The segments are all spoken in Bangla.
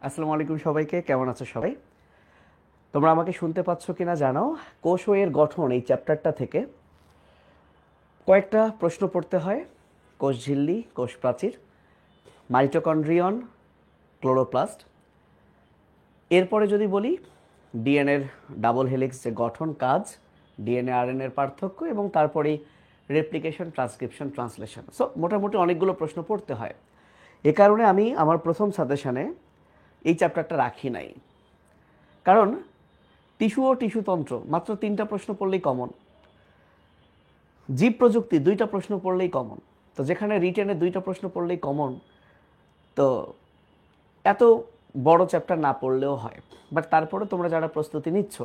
আসসালামু আলাইকুম সবাইকে, কেমন আছো সবাই? তোমরা আমাকে শুনতে পাচ্ছ কিনা জানো। কোষ ও এর গঠন এই চ্যাপ্টারটা থেকে কয়েকটা প্রশ্ন পড়তে হয়। কোষ ঝিল্লি, কোষ প্রাচীর, মাইটোকন্ড্রিয়ন, ক্লোরোপ্লাস্ট। এরপরে যদি বলি ডিএনএর ডাবল হেলিক্স যে গঠন, কাজ, ডিএনএ আরএনএর পার্থক্য, এবং তারপরেই রেপ্লিকেশন, ট্রান্সক্রিপশন, ট্রান্সলেশন। সো মোটামুটি অনেকগুলো প্রশ্ন পড়তে হয়। এ কারণে আমি আমার প্রথম সাজেশনে এই চ্যাপ্টারটা রাখি নাই। কারণ টিস্যু ও টিস্যুতন্ত্র মাত্র 3টা প্রশ্ন পড়লেই কমন, জীব প্রযুক্তি 2টা প্রশ্ন পড়লেই কমন। তো যেখানে রিটেনে 2টা প্রশ্ন পড়লেই কমন, তো এত বড় চ্যাপ্টার না পড়লেও হয়। বাট তারপরে তোমরা যারা প্রস্তুতি নিচ্ছ,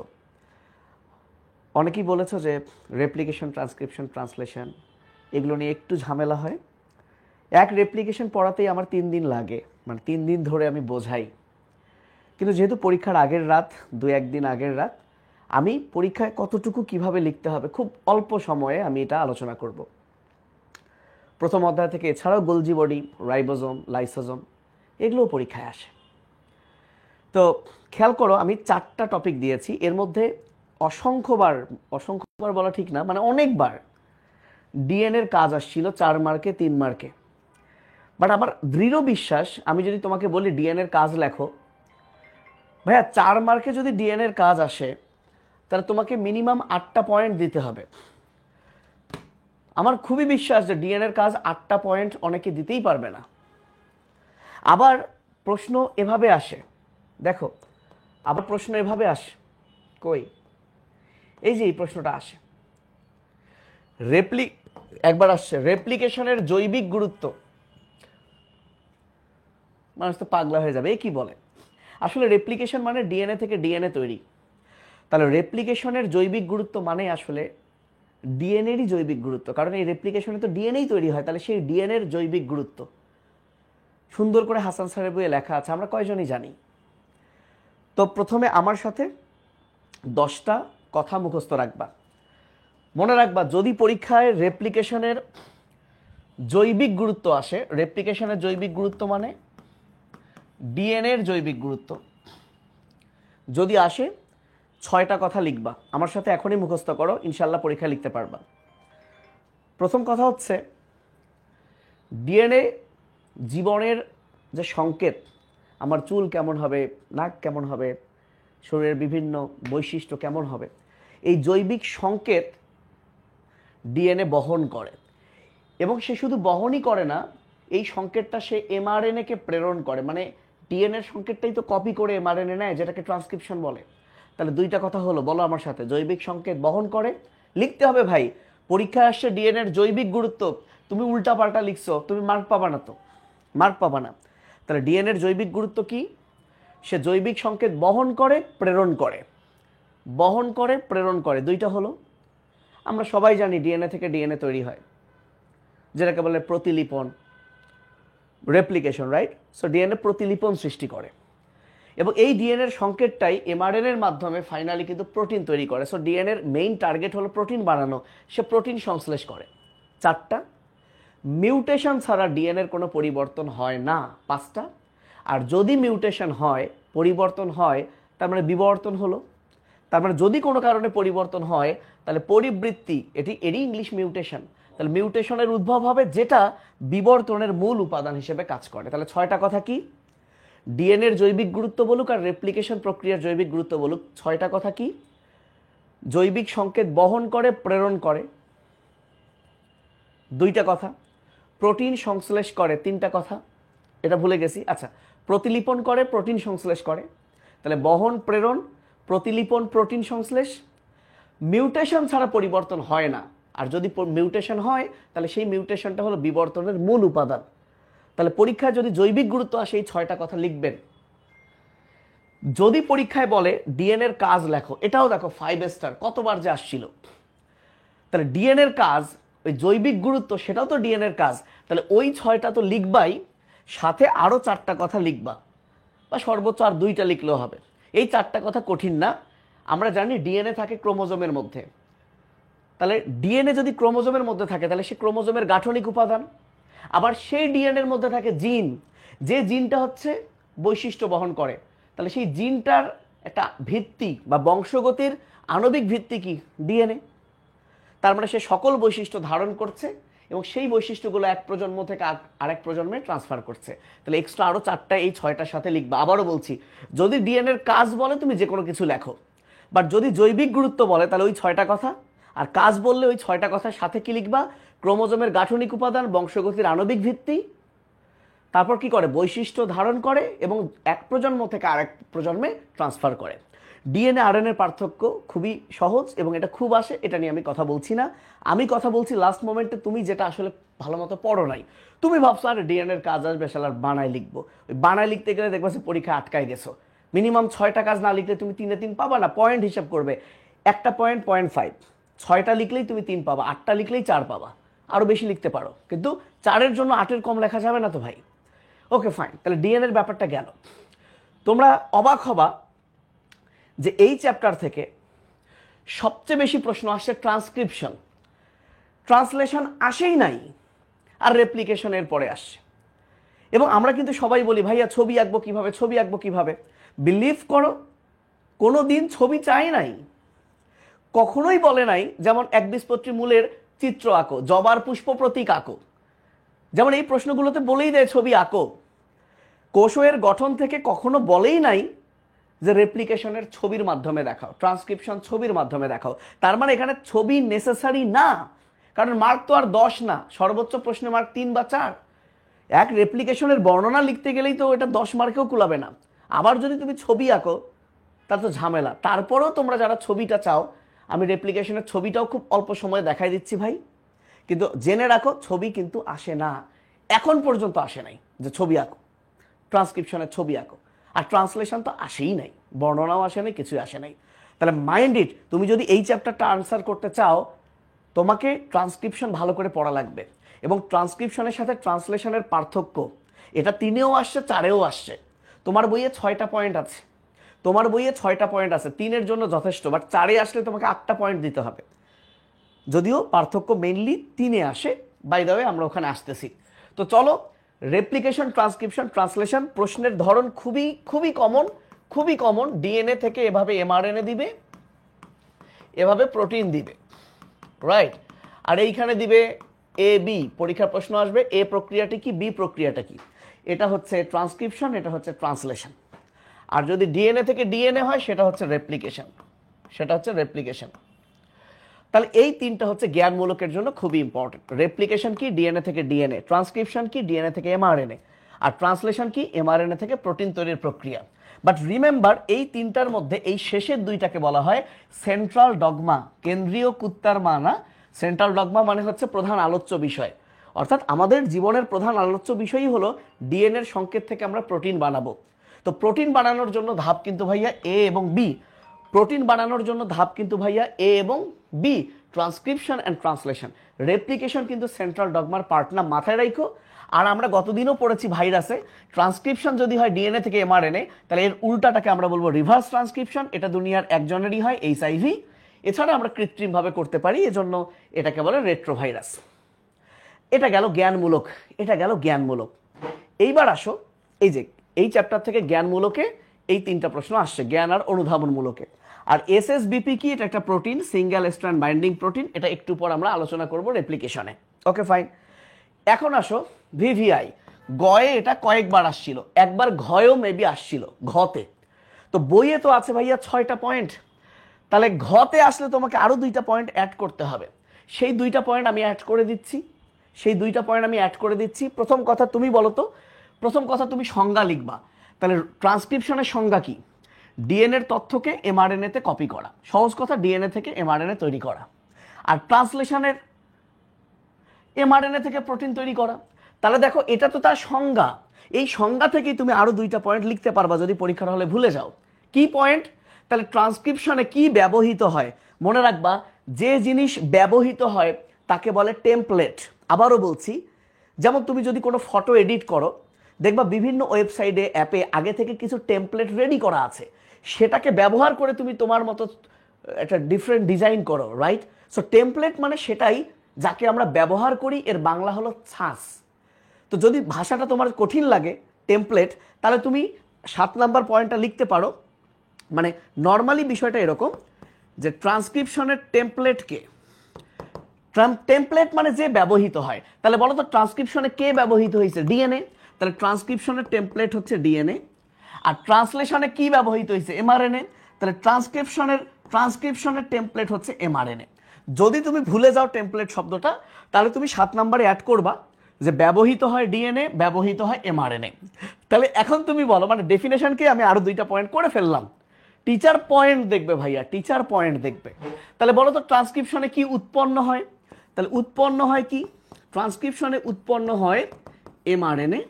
অনেকেই বলেছো যে রেপ্লিকেশন, ট্রান্সক্রিপশন, ট্রান্সলেশন এগুলো নিয়ে একটু ঝামেলা হয়। এক রেপ্লিকেশন পড়াতেই আমার 3 দিন লাগে, মানে 3 দিন ধরে আমি বোঝাই। কিন্তু যেহেতু পরীক্ষার আগের রাত, 2-1 দিন আগের রাত, আমি পরীক্ষায় কতটুকু কিভাবে লিখতে হবে খুব অল্প সময়ে আমি এটা আলোচনা করব। প্রথম অধ্যায় থেকে এছাড়াও গোলজি বডি, রাইবোজোম, লাইসোজোম এগুলোও পরীক্ষায় আসে। তো খেয়াল করো, আমি 4টা টপিক দিয়েছি। এর মধ্যে অসংখ্যবার, অসংখ্যবার বলা ঠিক না, মানে অনেকবার ডিএনএর কাজ আসছিল 4 মার্কে, 3 মার্কে। বাট আমার দৃঢ় বিশ্বাস, আমি যদি তোমাকে বলি ডিএনএর কাজ লেখো, ভাইয়া 4 মার্কে যদি ডিএনএর কাজ আসে তাহলে তোমাকে মিনিমাম 8টা পয়েন্ট দিতে হবে। আমার খুবই বিশ্বাস যে ডিএনএর কাজ 8টা পয়েন্ট অনেকে দিতেই পারবে না। আবার প্রশ্ন এভাবে আসে, দেখো, আবার প্রশ্ন এভাবে আসে, কই, এই যে এই প্রশ্নটা আসে, একবার আসছে রেপ্লিকেশনের জৈবিক গুরুত্ব। মানুষ তো পাগলা হয়ে যাবে, এ কি বলে। আসলে রেপ্লিকেশন মানে ডিএনএ থেকে ডিএনএ তৈরি। তাহলে রেপ্লিকেশনের জৈবিক গুরুত্ব মানে আসলে ডিএনএরই জৈবিক গুরুত্ব, কারণ এই রেপ্লিকেশনে তো ডিএনএই তৈরি হয়। তাহলে সেই ডিএনএর জৈবিক গুরুত্ব সুন্দর করে হাসান স্যারের বইয়ে লেখা আছে, আমরা কয়জনই জানি। তো প্রথমে আমার সাথে 10টা কথা মুখস্থ রাখবা। মনে রাখবা, যদি পরীক্ষায় রেপ্লিকেশনের জৈবিক গুরুত্ব আসে, রেপ্লিকেশনের জৈবিক গুরুত্ব মানে ডিএনএর জৈবিক গুরুত্ব যদি আসে, 6টা কথা লিখবা। আমার সাথে এখনই মুখস্থ করো, ইনশাল্লাহ পরীক্ষা লিখতে পারবা। প্রথম কথা হচ্ছে, ডিএনএ জীবনের যে সংকেত, আমার চুল কেমন হবে, নাক কেমন হবে, শরীরের বিভিন্ন বৈশিষ্ট্য কেমন হবে, এই জৈবিক সংকেত ডিএনএ বহন করে। এবং সে শুধু বহনই করে না, এই সংকেতটা সে এমআরএনএকে প্রেরণ করে। মানে ডিএনএর সংকেতটাই তো কপি করে এমআরএনএ নেয়, যেটাকে ট্রান্সক্রিপশন বলে। তাহলে 2টা কথা হলো, বলো আমার সাথে, জৈবিক সংকেত বহন করে। লিখতে হবে ভাই, পরীক্ষায় আসছে ডিএনএর জৈবিক গুরুত্ব, তুমি উল্টা পাল্টা লিখছো, তুমি মার্ক পাবা না, তো মার্ক পাবা না। তাহলে ডিএনএর জৈবিক গুরুত্ব কি? সে জৈবিক সংকেত বহন করে, প্রেরণ করে। বহন করে, প্রেরণ করে, 2টা হলো। আমরা সবাই জানি ডিএনএ থেকে ডিএনএ তৈরি হয়, যেটাকে বলে প্রতিলিপন, রেপ্লিকেশন, রাইট? সো ডিএনএ প্রতিলিপন সৃষ্টি করে, এবং এই ডিএনএর সংকেতটাই এমআরএনএর মাধ্যমে ফাইনালি কিন্তু প্রোটিন তৈরি করে। সো ডিএনএর মেইন টার্গেট হলো প্রোটিন বানানো, সে প্রোটিন সংশ্লেষ করে। 4টা, মিউটেশন ছাড়া ডিএনএর কোনো পরিবর্তন হয় না। 5টা, আর যদি মিউটেশন হয়, পরিবর্তন হয়, তার মানে বিবর্তন হলো। তার মানে যদি কোনো কারণে পরিবর্তন হয়, তাহলে পরিবৃত্তি, এরই ইংলিশ মিউটেশন। তাহলে মিউটেশনের উদ্ভব হবে, যেটা বিবর্তনের মূল উপাদান হিসেবে কাজ করে। তাহলে 6টা কথা কি? ডিএনএর জৈবিক গুরুত্ব বলুক আর রেপ্লিকেশন প্রক্রিয়ার জৈবিক গুরুত্ব বলুক, 6টা কথা কি? জৈবিক সংকেত বহন করে, প্রেরণ করে, 2টা কথা। প্রোটিন সংশ্লেষ করে, 3টা কথা। এটা ভুলে গেছি, আচ্ছা। প্রতিলিপন করে, প্রোটিন সংশ্লেষ করে। তাহলে বহন, প্রেরণ, প্রতিলিপন, প্রোটিন সংশ্লেষ। মিউটেশন ছাড়া পরিবর্তন হয় না, আর যদি মিউটেশন হয়, তাহলে সেই মিউটেশনটা হলো বিবর্তনের মূল উপাদান। তাহলে পরীক্ষায় যদি জৈবিক গুরুত্ব আসে, এই 6টা কথা লিখবেন। যদি পরীক্ষায় বলে ডিএনএর কাজ লেখো, এটাও দেখো 5 স্টার কতবার যে আসছিল। তাহলে ডিএনএর কাজ, ওই জৈবিক গুরুত্ব, সেটাও তো ডিএনএর কাজ। তাহলে ওই 6টা তো লিখবাই, সাথে আরো 4টা কথা লিখবা, বা সর্বোচ্চ আর 2টা লিখলেও হবে। এই 4টা কথা কঠিন না। আমরা জানি ডিএনএ থাকে ক্রোমোজোমের মধ্যে। তাহলে ডিএনএ যদি ক্রোমোজোমের মধ্যে থাকে, তাহলে সে ক্রোমোজোমের গাঠনিক উপাদান। আবার সেই ডিএনএর মধ্যে থাকে জিন, যে জিনটা হচ্ছে বৈশিষ্ট্য বহন করে, তাহলে সেই জিনটার একটা ভিত্তি বা বংশগতির আণবিক ভিত্তি কি? ডিএনএ। তার মানে সে সকল বৈশিষ্ট্য ধারণ করছে এবং সেই বৈশিষ্ট্যগুলো এক প্রজন্ম থেকে আরেক প্রজন্মে ট্রান্সফার করছে। তাহলে এক্সট্রা আরও 4টা এই 6টার সাথে লিখবা। আবারও বলছি, যদি ডিএনএর কাজ বলে তুমি যে কোনো কিছু লেখো, বাট যদি জৈবিক গুরুত্ব বলে তাহলে ওই 6টা কথা, আর কাজ বললে ওই 6টা কথার সাথে কি লিখবা? ক্রোমোজোমের গাঠনিক উপাদান, বংশগতির আণবিক ভিত্তি, তারপর কি করে? বৈশিষ্ট্য ধারণ করে এবং এক প্রজন্ম থেকে আরেক প্রজন্মে ট্রান্সফার করে। ডিএনএ আরএনএর পার্থক্য খুবই সহজ এবং এটা খুব আসে, এটা নিয়ে আমি কথা বলছি না। আমি কথা বলছি লাস্ট মোমেন্টে তুমি যেটা আসলে ভালো মতো পড়ো নাই। তুমি ভাবছো আর ডিএনএর কাজ আসবে, শালার বানায় লিখবো। ওই বানায় লিখতে গেলে দেখবা যে পরীক্ষা আটকায় গেছো। মিনিমাম 6টা কাজ না লিখলে তুমি 3-এ 3 পাবা না। পয়েন্ট হিসাব করবে, একটা পয়েন্ট 0.5, 6টা লিখলেই তুমি 3 পাবা, 8টা লিখলেই 4 পাবা। আরও বেশি লিখতে পারো, কিন্তু 4-এর জন্য 8-এর কম লেখা যাবে না তো ভাই। ওকে ফাইন, তাহলে ডিএনএর ব্যাপারটা গেল। তোমরা অবাক হবা যে এই চ্যাপ্টার থেকে সবচেয়ে বেশি প্রশ্ন আসছে ট্রান্সক্রিপশন। ট্রান্সলেশন আসেই নাই, আর রেপ্লিকেশনের পরে আসছে। এবং আমরা কিন্তু সবাই বলি ভাইয়া ছবি আঁকবো কিভাবে, ছবি আঁকবো কিভাবে। বিলিভ করো, কোনো দিন ছবি চাই নাই, কখনোই বলে নাই যেমন একবীজপত্রী মূলের চিত্র আঁকো, জবার পুষ্প প্রতীক আঁকো। যেমন এই প্রশ্নগুলোতে বলেই দেয় ছবি আঁকো। কোষের গঠন থেকে কখনো বলেই নাই যে রেপ্লিকেশনের ছবির মাধ্যমে দেখাও, ট্রান্সক্রিপশন ছবির মাধ্যমে দেখাও। তার মানে এখানে ছবি নেসেসারি না, কারণ মার্ক তো আর 10 না, সর্বোচ্চ প্রশ্নে মার্ক 3 বা 4। এক রেপ্লিকেশনের বর্ণনা লিখতে গেলেই তো এটা 10 মার্কেও কুলাবে না। আবার যদি তুমি ছবি আঁকো তা তো ঝামেলা। তারপরেও তোমরা যারা ছবিটা চাও, আমি রেপ্লিকেশনের ছবিটাও খুব অল্প সময়ে দেখাই দিচ্ছি ভাই, কিন্তু জেনে রাখো ছবি কিন্তু আসে না, এখন পর্যন্ত আসে নাই যে ছবি আঁকো, ট্রান্সক্রিপশনের ছবি আঁকো। আর ট্রান্সলেশন তো আসেই নাই, বর্ণনাও আসে নাই, কিছুই আসে নাই। তাহলে মাইন্ড ইট, তুমি যদি এই চ্যাপ্টারটা আনসার করতে চাও, তোমাকে ট্রান্সক্রিপশন ভালো করে পড়া লাগবে। এবং ট্রান্সক্রিপশনের সাথে ট্রান্সলেশনের পার্থক্য, এটা 3-এও আসছে, 4-এও আসছে। তোমার বইয়ে 6টা পয়েন্ট আছে, তোমার বইয়ে 6টা পয়েন্ট আছে, 3-এর জন্য যথেষ্ট, বাট 4-এ আসলে তোমাকে 8টা পয়েন্ট দিতে হবে। যদিও পার্থক্য মেইনলি 3-এ আসে, বাই দ্য ওয়ে আমরা ওখানে আসতেছি। তো চলো, রেপ্লিকেশন, ট্রান্সক্রিপশন, ট্রান্সলেশন প্রশ্নের ধরন খুবই খুবই কমন, খুবই কমন। ডিএনএ থেকে এভাবে এমআরএনএ দিবে, এভাবে প্রোটিন দিবে, রাইট? আর এইখানে দিবে এ বি। পরীক্ষার প্রশ্ন আসবে এ প্রক্রিয়াটি কি, বি প্রক্রিয়াটা কি। এটা হচ্ছে ট্রান্সক্রিপশন, এটা হচ্ছে ট্রান্সলেশন। আর যদি ডিএনএ থেকে ডিএনএ হয় সেটা হচ্ছে রেপ্লিকেশন, সেটা হচ্ছে রেপ্লিকেশন। তাহলে এই 3টা হচ্ছে জ্ঞানমূলকের জন্য খুবই ইম্পর্টেন্ট। রেপ্লিকেশন কি? ডিএনএ থেকে ডিএনএ। ট্রান্সক্রিপশন কি? ডিএনএ থেকে এমআরএনএ। আর ট্রান্সলেশন কি? এমআরএনএ থেকে প্রোটিন তৈরির প্রক্রিয়া। বাট রিমেম্বার, এই 3টার মধ্যে এই শেষের 2টাকে বলা হয় সেন্ট্রাল ডগমা, কেন্দ্রীয় কুত্তার মা না। সেন্ট্রাল ডগমা মানে হচ্ছে প্রধান আলোচ্য বিষয়, অর্থাৎ আমাদের জীবনের প্রধান আলোচ্য বিষয়ই হলো ডিএনএর সংকেত থেকে আমরা প্রোটিন বানাবো। তো প্রোটিন বানানোর জন্য ধাপ কিন্তু ভাইয়া এ এবং বি। প্রোটিন বানানোর জন্য ধাপ কিন্তু ভাইয়া এ এবং B, transcription and translation. Replication কিন্তু সেন্ট্রাল ডগমার পার্ট না, মাথায় রাখো। আর আমরা গতদিনও পড়েছি ভাইরাসে, ট্রান্সক্রিপশন যদি হয় ডিএনএ থেকে এমআরএনএ, তাহলে এর উল্টাটাকে আমরা বলবো রিভার্স ট্রান্সক্রিপশন। এটা দুনিয়ার একজনেরই হয়, এইচআইভি। এছাড়া আমরা কৃত্রিমভাবে করতে পারি, এজন্য এটাকে বলে রেট্রোভাইরাস। এটা গেল জ্ঞানমূলক, এটা গেল জ্ঞানমূলক। এইবার আসো, এই যে এই চ্যাপ্টার থেকে জ্ঞানমূলকে এই 3টা প্রশ্ন আসছে, জ্ঞান আর অনুধাবনমূলকে। আর এসএসবিপি কি? এটা একটা protein, single strand binding protein. এটা একটু পর আমরা আলোচনা করব রেপ্লিকেশনে। Okay fine. এখন আসো ভিভিআই। গয়ে এটা কয়েকবার আসছিল, একবার ঘয়েও মেবি আসছিল, ঘতে। তো বইয়ে তো আছে ভাইয়া 6টা পয়েন্ট, তাহলে ঘতে আসলে তোমাকে আরো 2টা পয়েন্ট অ্যাড করতে হবে। সেই 2টা পয়েন্ট আমি অ্যাড করে দিচ্ছি, সেই 2টা পয়েন্ট আমি অ্যাড করে দিচ্ছি। প্রথম কথা তুমি বলো তো, প্রথম কথা তুমি সংজ্ঞা লিখবা। তাহলে ট্রান্সক্রিপশনের সংজ্ঞা কি? ডিএনএর তথ্যকে এমআরএনএতে কপি করা, সহজ কথা, ডিএনএ থেকে এমআরএনএ তৈরি করা। আর ট্রান্সলেশনের এমআরএনএ থেকে প্রোটিন তৈরি করা। তাহলে দেখো, এটা তো তার সংজ্ঞা। এই সংজ্ঞা থেকেই তুমি আরো 2টা পয়েন্ট লিখতে পারবা যদি পরীক্ষার হলে ভুলে যাও। কি পয়েন্ট? তাহলে ট্রান্সক্রিপশনে কি ব্যবহৃত হয়, মনে রাখবা, যে জিনিস ব্যবহৃত হয় তাকে বলে টেমপ্লেট। আবারও বলছি, যেমন তুমি যদি কোনো ফটো এডিট করো, দেখবা বিভিন্ন ওয়েবসাইটে, অ্যাপে আগে থেকে কিছু টেমপ্লেট রেডি করা আছে, সেটাকে ব্যবহার করে তুমি তোমার মতো একটা ডিফারেন্ট ডিজাইন করো, রাইট? সো টেমপ্লেট মানে সেটাই, যাকে আমরা ব্যবহার করি। এর বাংলা হলো ছাঁচ। তো যদি ভাষাটা তোমার কঠিন লাগে টেমপ্লেট, তাহলে তুমি 7 নাম্বার পয়েন্টটা লিখতে পারো, মানে নর্মালি বিষয়টা এরকম যে ট্রান্সক্রিপশনের টেমপ্লেটকে, টেমপ্লেট মানে যে ব্যবহৃত হয়, তাহলে বলো তো ট্রান্সক্রিপশনে কে ব্যবহৃত হয়েছে? ডিএনএ। তাহলে ট্রান্সক্রিপশনের টেমপ্লেট হচ্ছে ডিএনএ। আর ট্রান্সলেশনে কি ব্যবহৃত হয়েছে? এমআরএনএ। তাহলে ট্রান্সক্রিপশনের টেমপ্লেট হচ্ছে এমআরএনএ। যদি তুমি ভুলে যাও টেমপ্লেট শব্দটা, তাহলে তুমি 7 নম্বরে অ্যাড করবা যে ব্যবহৃত হয় ডিএনএ, ব্যবহৃত হয় এমআরএনএ। তাহলে এখন তুমি বলো, মানে ডেফিনেশনকে আমি আরো 2টা পয়েন্ট করে ফেললাম। টিচার পয়েন্ট দেখবে ভাইয়া, টিচার পয়েন্ট দেখবে। তাহলে বলো তো ট্রান্সক্রিপশনে কি উৎপন্ন হয়? তাহলে উৎপন্ন হয় কি? ট্রান্সক্রিপশনে উৎপন্ন হয় এমআরএনএ,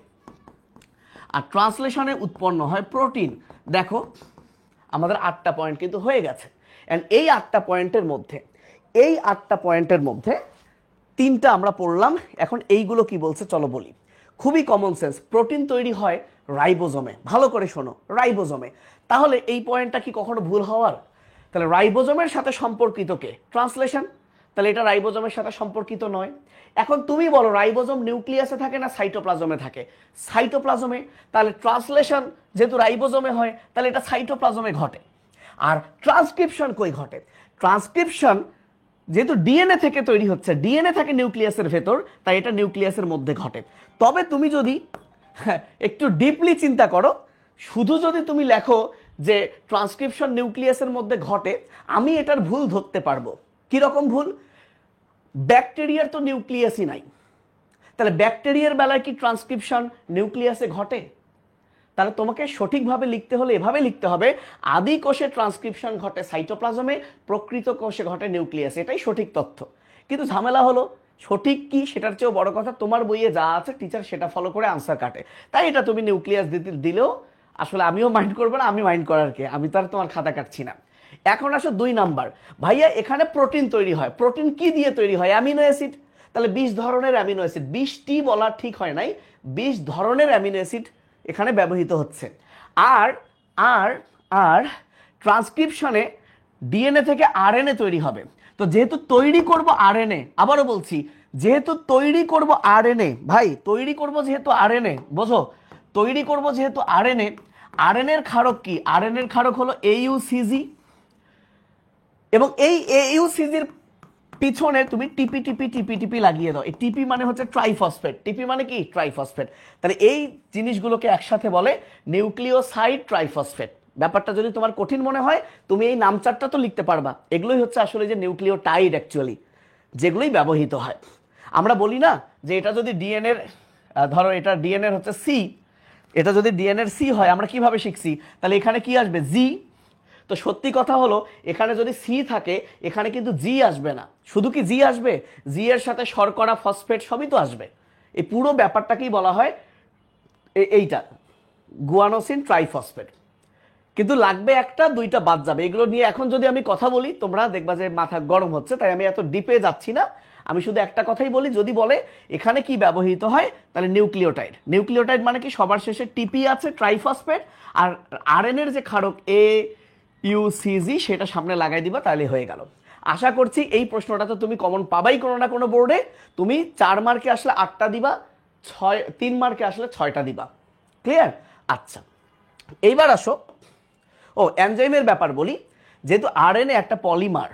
আর ট্রান্সলেশনে উৎপন্ন হয় প্রোটিন। দেখো আমাদের 8টা পয়েন্ট কিন্তু হয়ে গেছে। এন্ড এই 8টা পয়েন্টের মধ্যে 3টা আমরা পড়লাম। এখন এইগুলো কি বলছে চলো বলি। খুবই কমন সেন্স। প্রোটিন তৈরি হয় রাইবোজোমে। ভালো করে শোনো, রাইবোজোমে। তাহলে এই পয়েন্টটা কি কখনো ভুল হওয়ার? তাহলে রাইবোজোমের সাথে সম্পর্কিত কে? ট্রান্সলেশন। তাহলে এটা রাইবোজোমের সাথে সম্পর্কিত নয়। এখন তুমি বলো রাইবোজোম নিউক্লিয়াসে থাকে না সাইটোপ্লাজমে থাকে? সাইটোপ্লাজমে। তাহলে ট্রান্সলেশন যেহেতু রাইবোজোমে হয়, তাহলে এটা সাইটোপ্লাজমে ঘটে। আর ট্রান্সক্রিপশন কই ঘটে? ট্রান্সক্রিপশন যেহেতু ডিএনএ থেকে তৈরি হচ্ছে, ডিএনএ থাকে নিউক্লিয়াসের ভেতর, তাই এটা নিউক্লিয়াসের মধ্যে ঘটে। তবে তুমি যদি একটু ডিপলি চিন্তা করো, শুধু যদি তুমি লেখো যে ট্রান্সক্রিপশন নিউক্লিয়াসের মধ্যে ঘটে, আমি এটার ভুল ধরতে পারবো। কিরকম ভুল? ব্যাকটেরিয়ার তো নিউক্লিয়াসই নাই, তাহলে ব্যাকটেরিয়ার বেলায় কি ট্রান্সক্রিপশন নিউক্লিয়াসে ঘটে? তাহলে তোমাকে সঠিকভাবে লিখতে হলে এভাবে লিখতে হবে, আদি কোষে ট্রান্সক্রিপশন ঘটে সাইটোপ্লাজমে, প্রকৃত কোষে ঘটে নিউক্লিয়াসে। এটাই সঠিক তথ্য। কিন্তু ঝামেলা হলো সঠিক কি সেটার চেয়েও বড় কথা তোমার বইয়ে যা আছে টিচার সেটা ফলো করে আনসার কাটে। তাই এটা তুমি নিউক্লিয়াস দিলেও আসলে আমিও মাইন্ড করবো না, আমি মাইন্ড করার কে, আমি তো আর তোমার খাতা কাটছি না। এখন আসো 2 নাম্বার। ভাইয়া এখানে প্রোটিন তৈরি হয়, প্রোটিন কি দিয়ে তৈরি হয়? Amino acid. তাহলে 20 ধরনের অ্যামিনো অ্যাসিড, 20টি বলা ঠিক হয় নাই, 20 ধরনের অ্যামিনো অ্যাসিড এখানে ব্যবহৃত হচ্ছে। আর আর আর ট্রান্সক্রিপশনে ডিএনএ থেকে আরএনএ তৈরি হবে। তো যেহেতু তৈরি করব আরএনএ, আবারও বলছি, যেহেতু তৈরি করব আরএনএ, ভাই তৈরি করব যেহেতু আরএনএ, বোঝো, তৈরি করব যেহেতু আরএনএ, আরএনএর ক্ষারক কি? আরএনএর ক্ষারক হলো AUCG। এবং এই AUCGর পিছনে তুমি টিপি টিপি টিপি টিপি লাগিয়ে দাও। এই টিপি মানে হচ্ছে ট্রাইফসফেট। টিপি মানে কি? ট্রাইফসফেট। তাহলে এই জিনিসগুলোকে একসাথে বলে নিউক্লিওসাইড ট্রাইফসফেট। ব্যাপারটা যদি তোমার কঠিন মনে হয়, তুমি এই নামচারটা তো লিখতে পারবা। এগুলোই হচ্ছে আসলে যে নিউক্লিওটাইড অ্যাকচুয়ালি, যেগুলোই ব্যবহৃত হয়। আমরা বলি না যে এটা যদি ডিএনএর, ধরো এটা ডিএনএর হচ্ছে সি, এটা যদি ডিএনএর সি হয়, আমরা কিভাবে শিখছি? তাহলে এখানে কি আসবে? জি। তো সত্যি কথা হলো এখানে যদি সি থাকে, এখানে কিন্তু জি আসবে না। শুধু কি জি আসবে? জি এর সাথে শর্করা, ফসফেট সবই তো আসবে। এই পুরো ব্যাপারটাকেই বলা হয় এইটা গুয়ানোসিন ট্রাইফসফেট। কিন্তু লাগবে একটা, 2টা বাদ যাবে। এগুলো নিয়ে এখন যদি আমি কথা বলি তোমরা দেখবা যে মাথা গরম হচ্ছে, তাই আমি এত ডিপে যাচ্ছি না। আমি শুধু একটা কথাই বলি, যদি বলে এখানে কি ব্যবহৃত হয়, তাহলে নিউক্লিওটাইড। নিউক্লিওটাইড মানে কি? সবার শেষে টিপি আছে, ট্রাইফসফেট, আর আরএনএর যে ক্ষারক AUCG সেটা সামনে লাগাই দিবা, তাহলে হয়ে গেল। আশা করছি এই প্রশ্নটা তো তুমি কমন পাবাই কোনো না কোনো বোর্ডে। তুমি 4 মার্কে আসলে 8টা দিবা, 3 মার্কে আসলে 6টা দিবা। ক্লিয়ার? আচ্ছা, এইবার আসো, এনজাইমের ব্যাপার বলি। যেহেতু আরএনএ একটা পলিমার,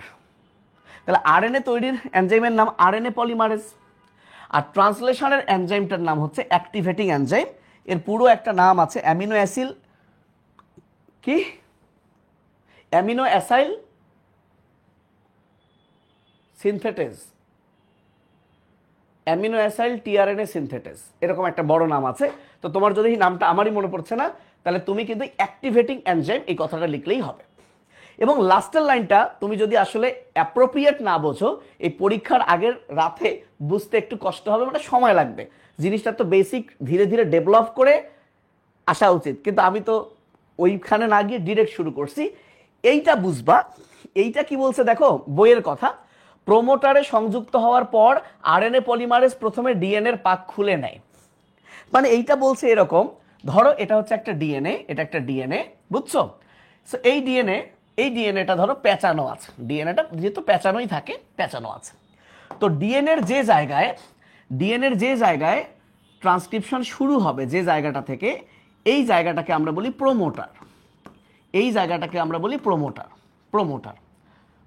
তাহলে আরএনএ তৈরির এনজাইমের নাম আরএনএ পলিমারেজ। আর ট্রান্সলেশনের এনজাইমটার নাম হচ্ছে অ্যাক্টিভেটিং এনজাইম। এর পুরো একটা নাম আছে অ্যামিনো অ্যাসিল কি? Amino acyl synthetase, amino acyl tRNA synthetase, এরকম একটা বড় নাম আছে। তো তোমার যদি এই নামটা আমারই মনে পড়ছে না, তাহলে তুমি কিন্তু অ্যাক্টিভেটিং এনজাইম এই কথাটা লিখলেই হবে। এবং লাস্টের লাইনটা তুমি যদি আসলে অ্যাপ্রোপ্রিয়েট না বোঝো, এই পরীক্ষার আগের রাতে বুঝতে একটু কষ্ট হবে, মানে সময় লাগবে। জিনিসটা তো বেসিক ধীরে ধীরে ডেভেলপ করে আসা উচিত, কিন্তু আমি তো ওইখানে না গিয়ে ডিরেক্ট শুরু করছি। এইটা বুঝবা। এইটা কি বলছে দেখো, বইয়ের কথা। প্রোমোটারে সংযুক্ত হওয়ার পর আরএনএ পলিমারেজ প্রথমে ডিএনএর পাক খুলে নেয়। মানে এইটা বলছে এরকম, ধরো এটা হচ্ছে একটা ডিএনএ, এটা একটা ডিএনএ, বুঝছো? সো এই ডিএনএটা ধরো পেঁচানো আছে, ডিএনএটা যেহেতু পেঁচানোই থাকে, পেঁচানো আছে। তো ডিএনএর যে জায়গায় ট্রান্সক্রিপশন শুরু হবে, যে জায়গাটা থেকে, এই জায়গাটাকে আমরা বলি প্রোমোটার, এই জায়গাটাকে আমরা বলি প্রোমোটার, প্রোমোটার,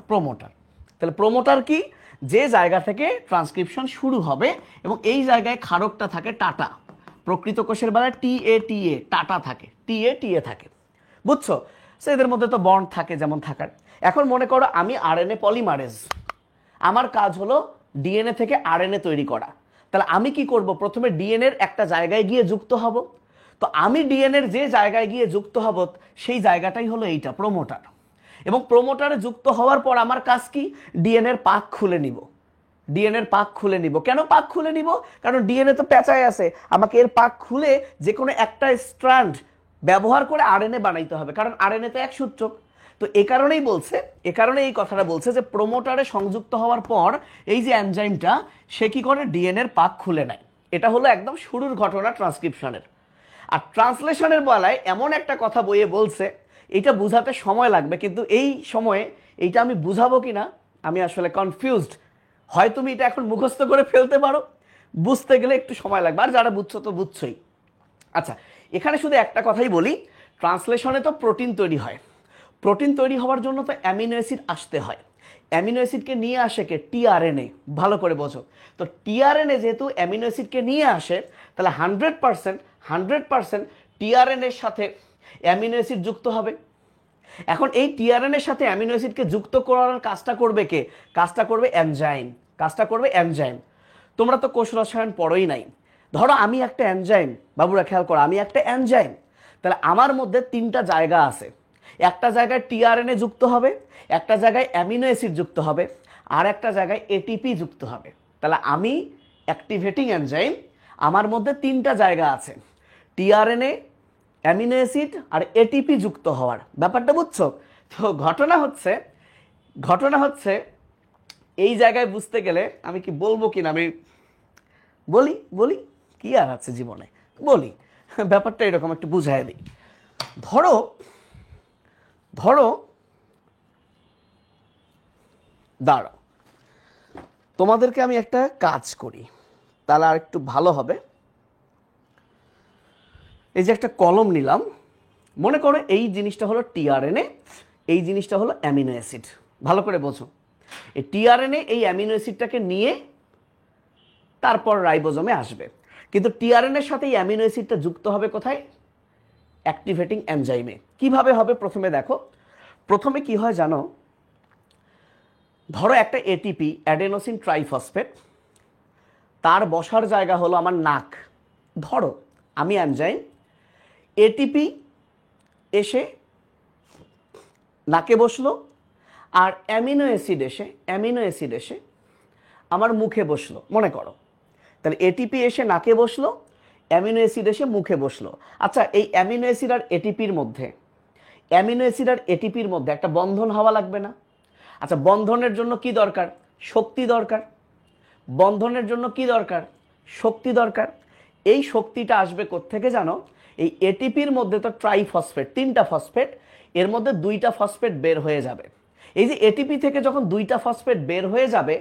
প্রোমোটার। তাহলে প্রোমোটার কি? যে জায়গা থেকে ট্রান্সক্রিপশন শুরু হবে এবং এই জায়গায় ক্ষারকটা থাকে টাটা, প্রকৃত কোষের বেলায় TA টাটা থাকে, TA থাকে, বুঝছো? সো এদের মধ্যে তো বন্ড থাকে যেমন থাকার। এখন মনে করো আমি আরএনএ পলিমারেজ, আমার কাজ হলো ডিএনএ থেকে আরএনএ তৈরি করা। তাহলে আমি কি করব? প্রথমে ডিএনএর একটা জায়গায় গিয়ে যুক্ত হব। তো আমি ডিএনএর যে জায়গায় গিয়ে যুক্ত হব সেই জায়গাটাই হলো এইটা, প্রোমোটার। এবং প্রোমোটারে যুক্ত হওয়ার পর আমার কাজ কি? ডিএনএর পাক খুলে নিব, ডিএনএর পাক খুলে নিব। কেন পাক খুলে নিব? কারণ ডিএনএ তো পেঁচায় আছে, আমাকে এর পাক খুলে যে কোনো একটা স্ট্র্যান্ড ব্যবহার করে আরএনএ বানাইতে হবে, কারণ আরএনএ তো এক সূত্রক। তো এ কারণেই বলছে, এ কারণে এই কথাটা বলছে যে প্রোমোটারে সংযুক্ত হওয়ার পর এই যে এনজাইমটা সে কি করে? ডিএনএর পাক খুলে নেয়। এটা হলো একদম শুরুর ঘটনা ট্রান্সক্রিপশনের। আর ট্রান্সলেশনের বেলায় এমন একটা কথা বইয়ে বলছে, এটা বুঝাতে সময় লাগবে, কিন্তু এই সময়ে এইটা আমি বুঝাবো কিনা আমি আসলে কনফিউজড। হয় তুমি এটা এখন মুখস্থ করে ফেলতে পারো, বুঝতে গেলে একটু সময় লাগবে, আর যারা বুঝছো তো বুঝছোই। আচ্ছা, এখানে শুধু একটা কথাই বলি, ট্রান্সলেশনে তো প্রোটিন তৈরি হয়, প্রোটিন তৈরি হওয়ার জন্য তো অ্যামিনো অ্যাসিড আসতে হয়। অ্যামিনো অ্যাসিডকে নিয়ে আসে কে? টিআরএনএ। ভালো করে বোঝো তো, টিআরএনএ যেহেতু অ্যামিনো অ্যাসিডকে নিয়ে আসে, তাহলে 100% টিআরএনএর সাথে অ্যামিনো অ্যাসিড যুক্ত হবে। এখন এই টিআরএনএর সাথে অ্যামিনো অ্যাসিডকে যুক্ত করার কাজটা করবে কে? কাজটা করবে এনজাইম, কাজটা করবে এনজাইম। তোমরা তো কোষ রসায়ন পড়োই নাই। ধরো আমি একটা এনজাইম, বাবুরা খেয়াল করো, আমি একটা এনজাইম। তাহলে আমার মধ্যে তিনটা জায়গা আছে, একটা জায়গায় টিআরএনএ যুক্ত হবে, একটা জায়গায় অ্যামিনো অ্যাসিড যুক্ত হবে, আর একটা জায়গায় এটিপি যুক্ত হবে। তাহলে আমি অ্যাক্টিভেটিং এনজাইম, আমার মধ্যে তিনটা জায়গা আছে, টিআরএনএ, অ্যামিনো অ্যাসিড আর এটিপি যুক্ত হওয়ার ব্যাপারটা, বুঝছো? তো ঘটনা হচ্ছে এই জায়গায় বুঝতে গেলে আমি কি বলবো কিনা, আমি বলি বলি কি আর আছে জীবনে, বলি ব্যাপারটা এরকম একটু বুঝাই দিই। ধরো ধরো দাঁড়াও, তোমাদেরকে আমি একটা কাজ করি, তাহলে আর একটু ভালো হবে। এই যে একটা কলম নিলাম, মনে করো এই জিনিসটা হলো টিআরএনএ, এই জিনিসটা হলো অ্যামিনো অ্যাসিড। ভালো করে বোঝো, এই টিআরএনএ এই অ্যামিনো অ্যাসিডটাকে নিয়ে তারপর রাইবোজোমে আসবে, কিন্তু টিআরএনএর সাথে এই অ্যামিনো অ্যাসিডটা যুক্ত হবে কোথায়? অ্যাক্টিভেটিং এনজাইমে। কিভাবে হবে প্রথমে দেখো, প্রথমে কি হয় জানো? ধরো একটা এটিপি, অ্যাডেনোসিন ট্রাইফসফেট, তার বসার জায়গা হলো আমার নাক। ধরো আমি এনজাইম, এটিপি এসে নাকে বসলো, আর অ্যামিনো অ্যাসিড এসে আমার মুখে বসলো, মনে করো। তাহলে এটিপি এসে নাকে বসলো, অ্যামিনো অ্যাসিড এসে মুখে বসলো। আচ্ছা, এই অ্যামিনো অ্যাসিড আর এটিপির মধ্যে একটা বন্ধন হওয়া লাগবে না? আচ্ছা, বন্ধনের জন্য কি দরকার? শক্তি দরকার। বন্ধনের জন্য কি দরকার? শক্তি দরকার। এই শক্তিটা আসবে কোত্থেকে জানো? এই এটিপির মধ্যে তো ট্রাইফসফেট, তিনটা ফসফেট, এর মধ্যে দুইটা ফসফেট বের হয়ে যাবে। এই যে এটিপি থেকে যখন দুইটা ফসফেট বের হয়ে যাবে,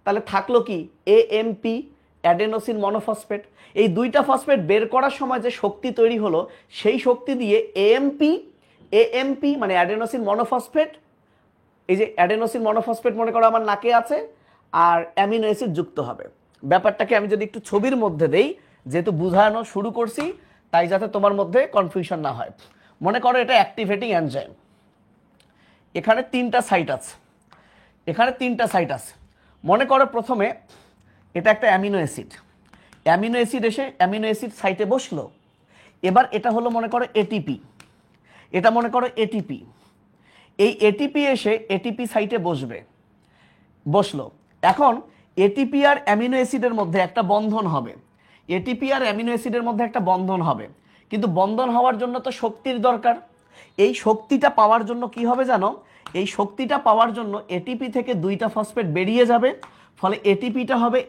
তাহলে থাকলো কি? AMP, adenosine monophosphate. এই দুইটা ফসফেট বের করার সময় যে শক্তি তৈরি হলো, সেই শক্তি দিয়ে এএমপি মানে অ্যাডেনোসিন মনোফসফেট, এই যে অ্যাডেনোসিন মনোফসফেট মনে করো আমার নাকে আছে, আর অ্যামিনো অ্যাসিড যুক্ত হবে। ব্যাপারটাকে আমি যদি একটু ছবির মধ্যে দেই, যেহেতু বুঝানো শুরু করছি, তাই যাতে তোমার মধ্যে কনফিউশন না হয়। মনে করো এটা অ্যাক্টিভেটিং এনজাইম, এখানে তিনটা সাইট আছে। মনে করো প্রথমে এটা একটা অ্যামিনো অ্যাসিড এসে অ্যামিনো অ্যাসিড সাইটে বসলো। এবার এটা হলো মনে করো এটিপি, এটা মনে করো এটিপি। এই এটিপি এসে এটিপি সাইটে বসলো। এখন এটিপি আর অ্যামিনো অ্যাসিডের মধ্যে একটা বন্ধন হবে, কিন্তু বন্ধন হওয়ার জন্য তো শক্তির দরকার। এই শক্তিটা পাওয়ার জন্য কি হবে জানো? এই শক্তিটা পাওয়ার জন্য এটিপি থেকে দুইটা ফসফেট বেরিয়ে যাবে, ফলে এটিপিটা হবে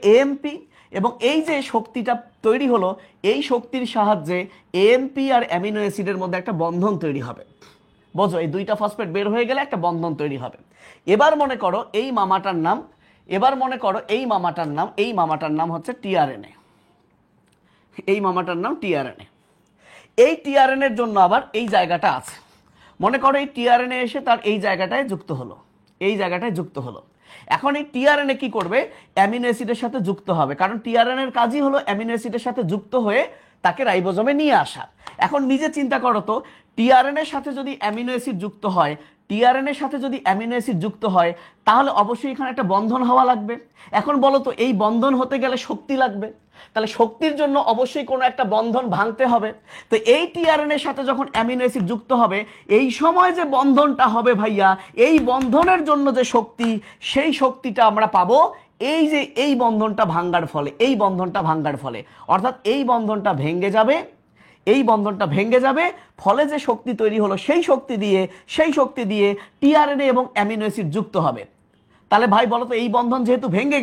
এএমপি, এবং এই যে শক্তিটা তৈরি হলো, এই শক্তির সাহায্যে এএমপি আর অ্যামিনো অ্যাসিডের মধ্যে একটা বন্ধন তৈরি হবে। বোঝো, এই দুইটা ফসফেট বের হয়ে গেলে একটা বন্ধন তৈরি হবে। এবার মনে করো এই মামাটার নাম হচ্ছে টিআরএনএ। এই মামাটার নাম টিআরএনএ। এই টিআরএনএর জন্য আবার এই জায়গাটা আছে। মনে করো এই টিআরএনএ এসে তার এই জায়গাটায় যুক্ত হলো, এই জায়গাটায় যুক্ত হলো। এখন এই টিআরএনএ কি করবে? অ্যামিনো অ্যাসিডের সাথে যুক্ত হবে, কারণ টিআরএনএর কাজই হলো অ্যামিনো অ্যাসিডের সাথে যুক্ত হয়ে তাকে রাইবোজোমে নিয়ে আসা। এখন নিজে চিন্তা করো তো, টিআরএনএর সাথে যদি অ্যামিনো অ্যাসিড যুক্ত হয়, টিআরএনএর সাথে যদি অ্যামিনো অ্যাসিড যুক্ত হয়, তাহলে অবশ্যই এখানে একটা বন্ধন হওয়া লাগবে। এখন বলো তো, এই বন্ধন হতে গেলে শক্তি লাগবে, তাহলে শক্তির জন্য অবশ্যই কোনো একটা বন্ধন ভাঙতে হবে। তো এই টিআরএনএর সাথে যখন অ্যামিনো অ্যাসিড যুক্ত হবে, এই সময় যে বন্ধনটা হবে ভাইয়া, এই বন্ধনের জন্য যে শক্তি, সেই শক্তিটা আমরা পাবো এই যে এই বন্ধনটা ভাঙার ফলে, এই বন্ধনটা ভাঙার ফলে। অর্থাৎ এই বন্ধনটা ভেঙে যাবে, এই বন্ধনটা ভেঙে যাবে, ফলে যে শক্তি তৈরি হলো সেই শক্তি দিয়ে টিআরএনএ এবং অ্যামিনো অ্যাসিড যুক্ত হবে। তাহলে ভাই বলো তো, এই বন্ধন যেহেতু ভেঙে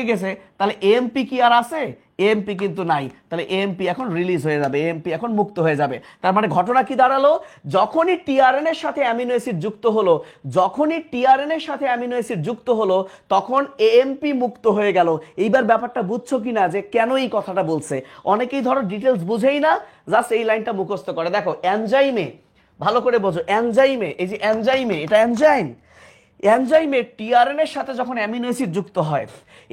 গেছে, তাহলে এএমপি কি আর আছে? এএমপি কিন্তু নাই। তাহলে এএমপি এখন রিলিজ হয়ে যাবে, এএমপি এখন মুক্ত হয়ে যাবে। তার মানে ঘটনা কি দাঁড়ালো? যখনই টিআরএনএ এর সাথে অ্যামিনো অ্যাসিড যুক্ত হলো, তখন এএমপি মুক্ত হয়ে গেল। এইবার ব্যাপারটা বুঝছো কিনা যে কেন এই কথাটা বলছে? অনেকেই ধরো ডিটেলস বুঝেই না, জাস্ট এই লাইনটা মুখস্থ করে। দেখো এনজাইমে, ভালো করে বোঝো, এনজাইমে, এই যে এনজাইমে, এটা এনজাইমে টিআরএনএর সাথে যখন অ্যামিনো অ্যাসিড যুক্ত হয়,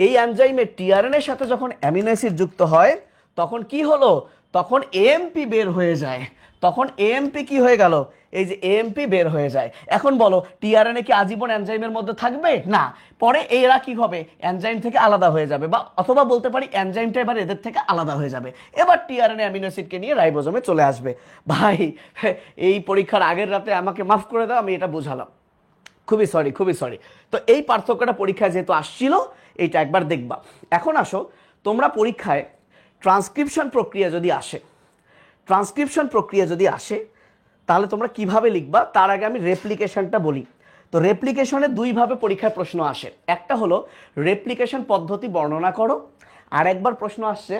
এই এনজাইমে টিআরএনএর সাথে যখন অ্যামিনো অ্যাসিড যুক্ত হয়, তখন কি হলো? তখন এএমপি বের হয়ে যায়। তখন এএমপি কি হয়ে গেল? এই যে এএমপি বের হয়ে যায়। এখন বলো, টিআরএনএ কি আজীবন এনজাইমের মধ্যে থাকবে? না, পরে এরা কি হবে? এনজাইম থেকে আলাদা হয়ে যাবে, বা অথবা বলতে পারি এনজাইমটা এবার এদের থেকে আলাদা হয়ে যাবে। এবার টিআরএনএ অ্যামিনো অ্যাসিডকে নিয়ে রাইবোজোমে চলে আসবে। ভাই, এই পরীক্ষার আগের রাতে আমাকে মাফ করে দাও, আমি এটা বুঝালাম, খুবই সরি। তো এই পার্থক্যটা পরীক্ষায় যেহেতু আসছিল, এইটা একবার দেখবা। এখন আসো, তোমরা পরীক্ষায় ট্রান্সক্রিপশন প্রক্রিয়া যদি আসে, তাহলে তোমরা কিভাবে লিখবা? তার আগে আমি রেপ্লিকেশনটা বলি। তো রেপ্লিকেশনে দুইভাবে পরীক্ষায় প্রশ্ন আসে। একটা হলো রেপ্লিকেশন পদ্ধতি বর্ণনা করো, আর একবার প্রশ্ন আসছে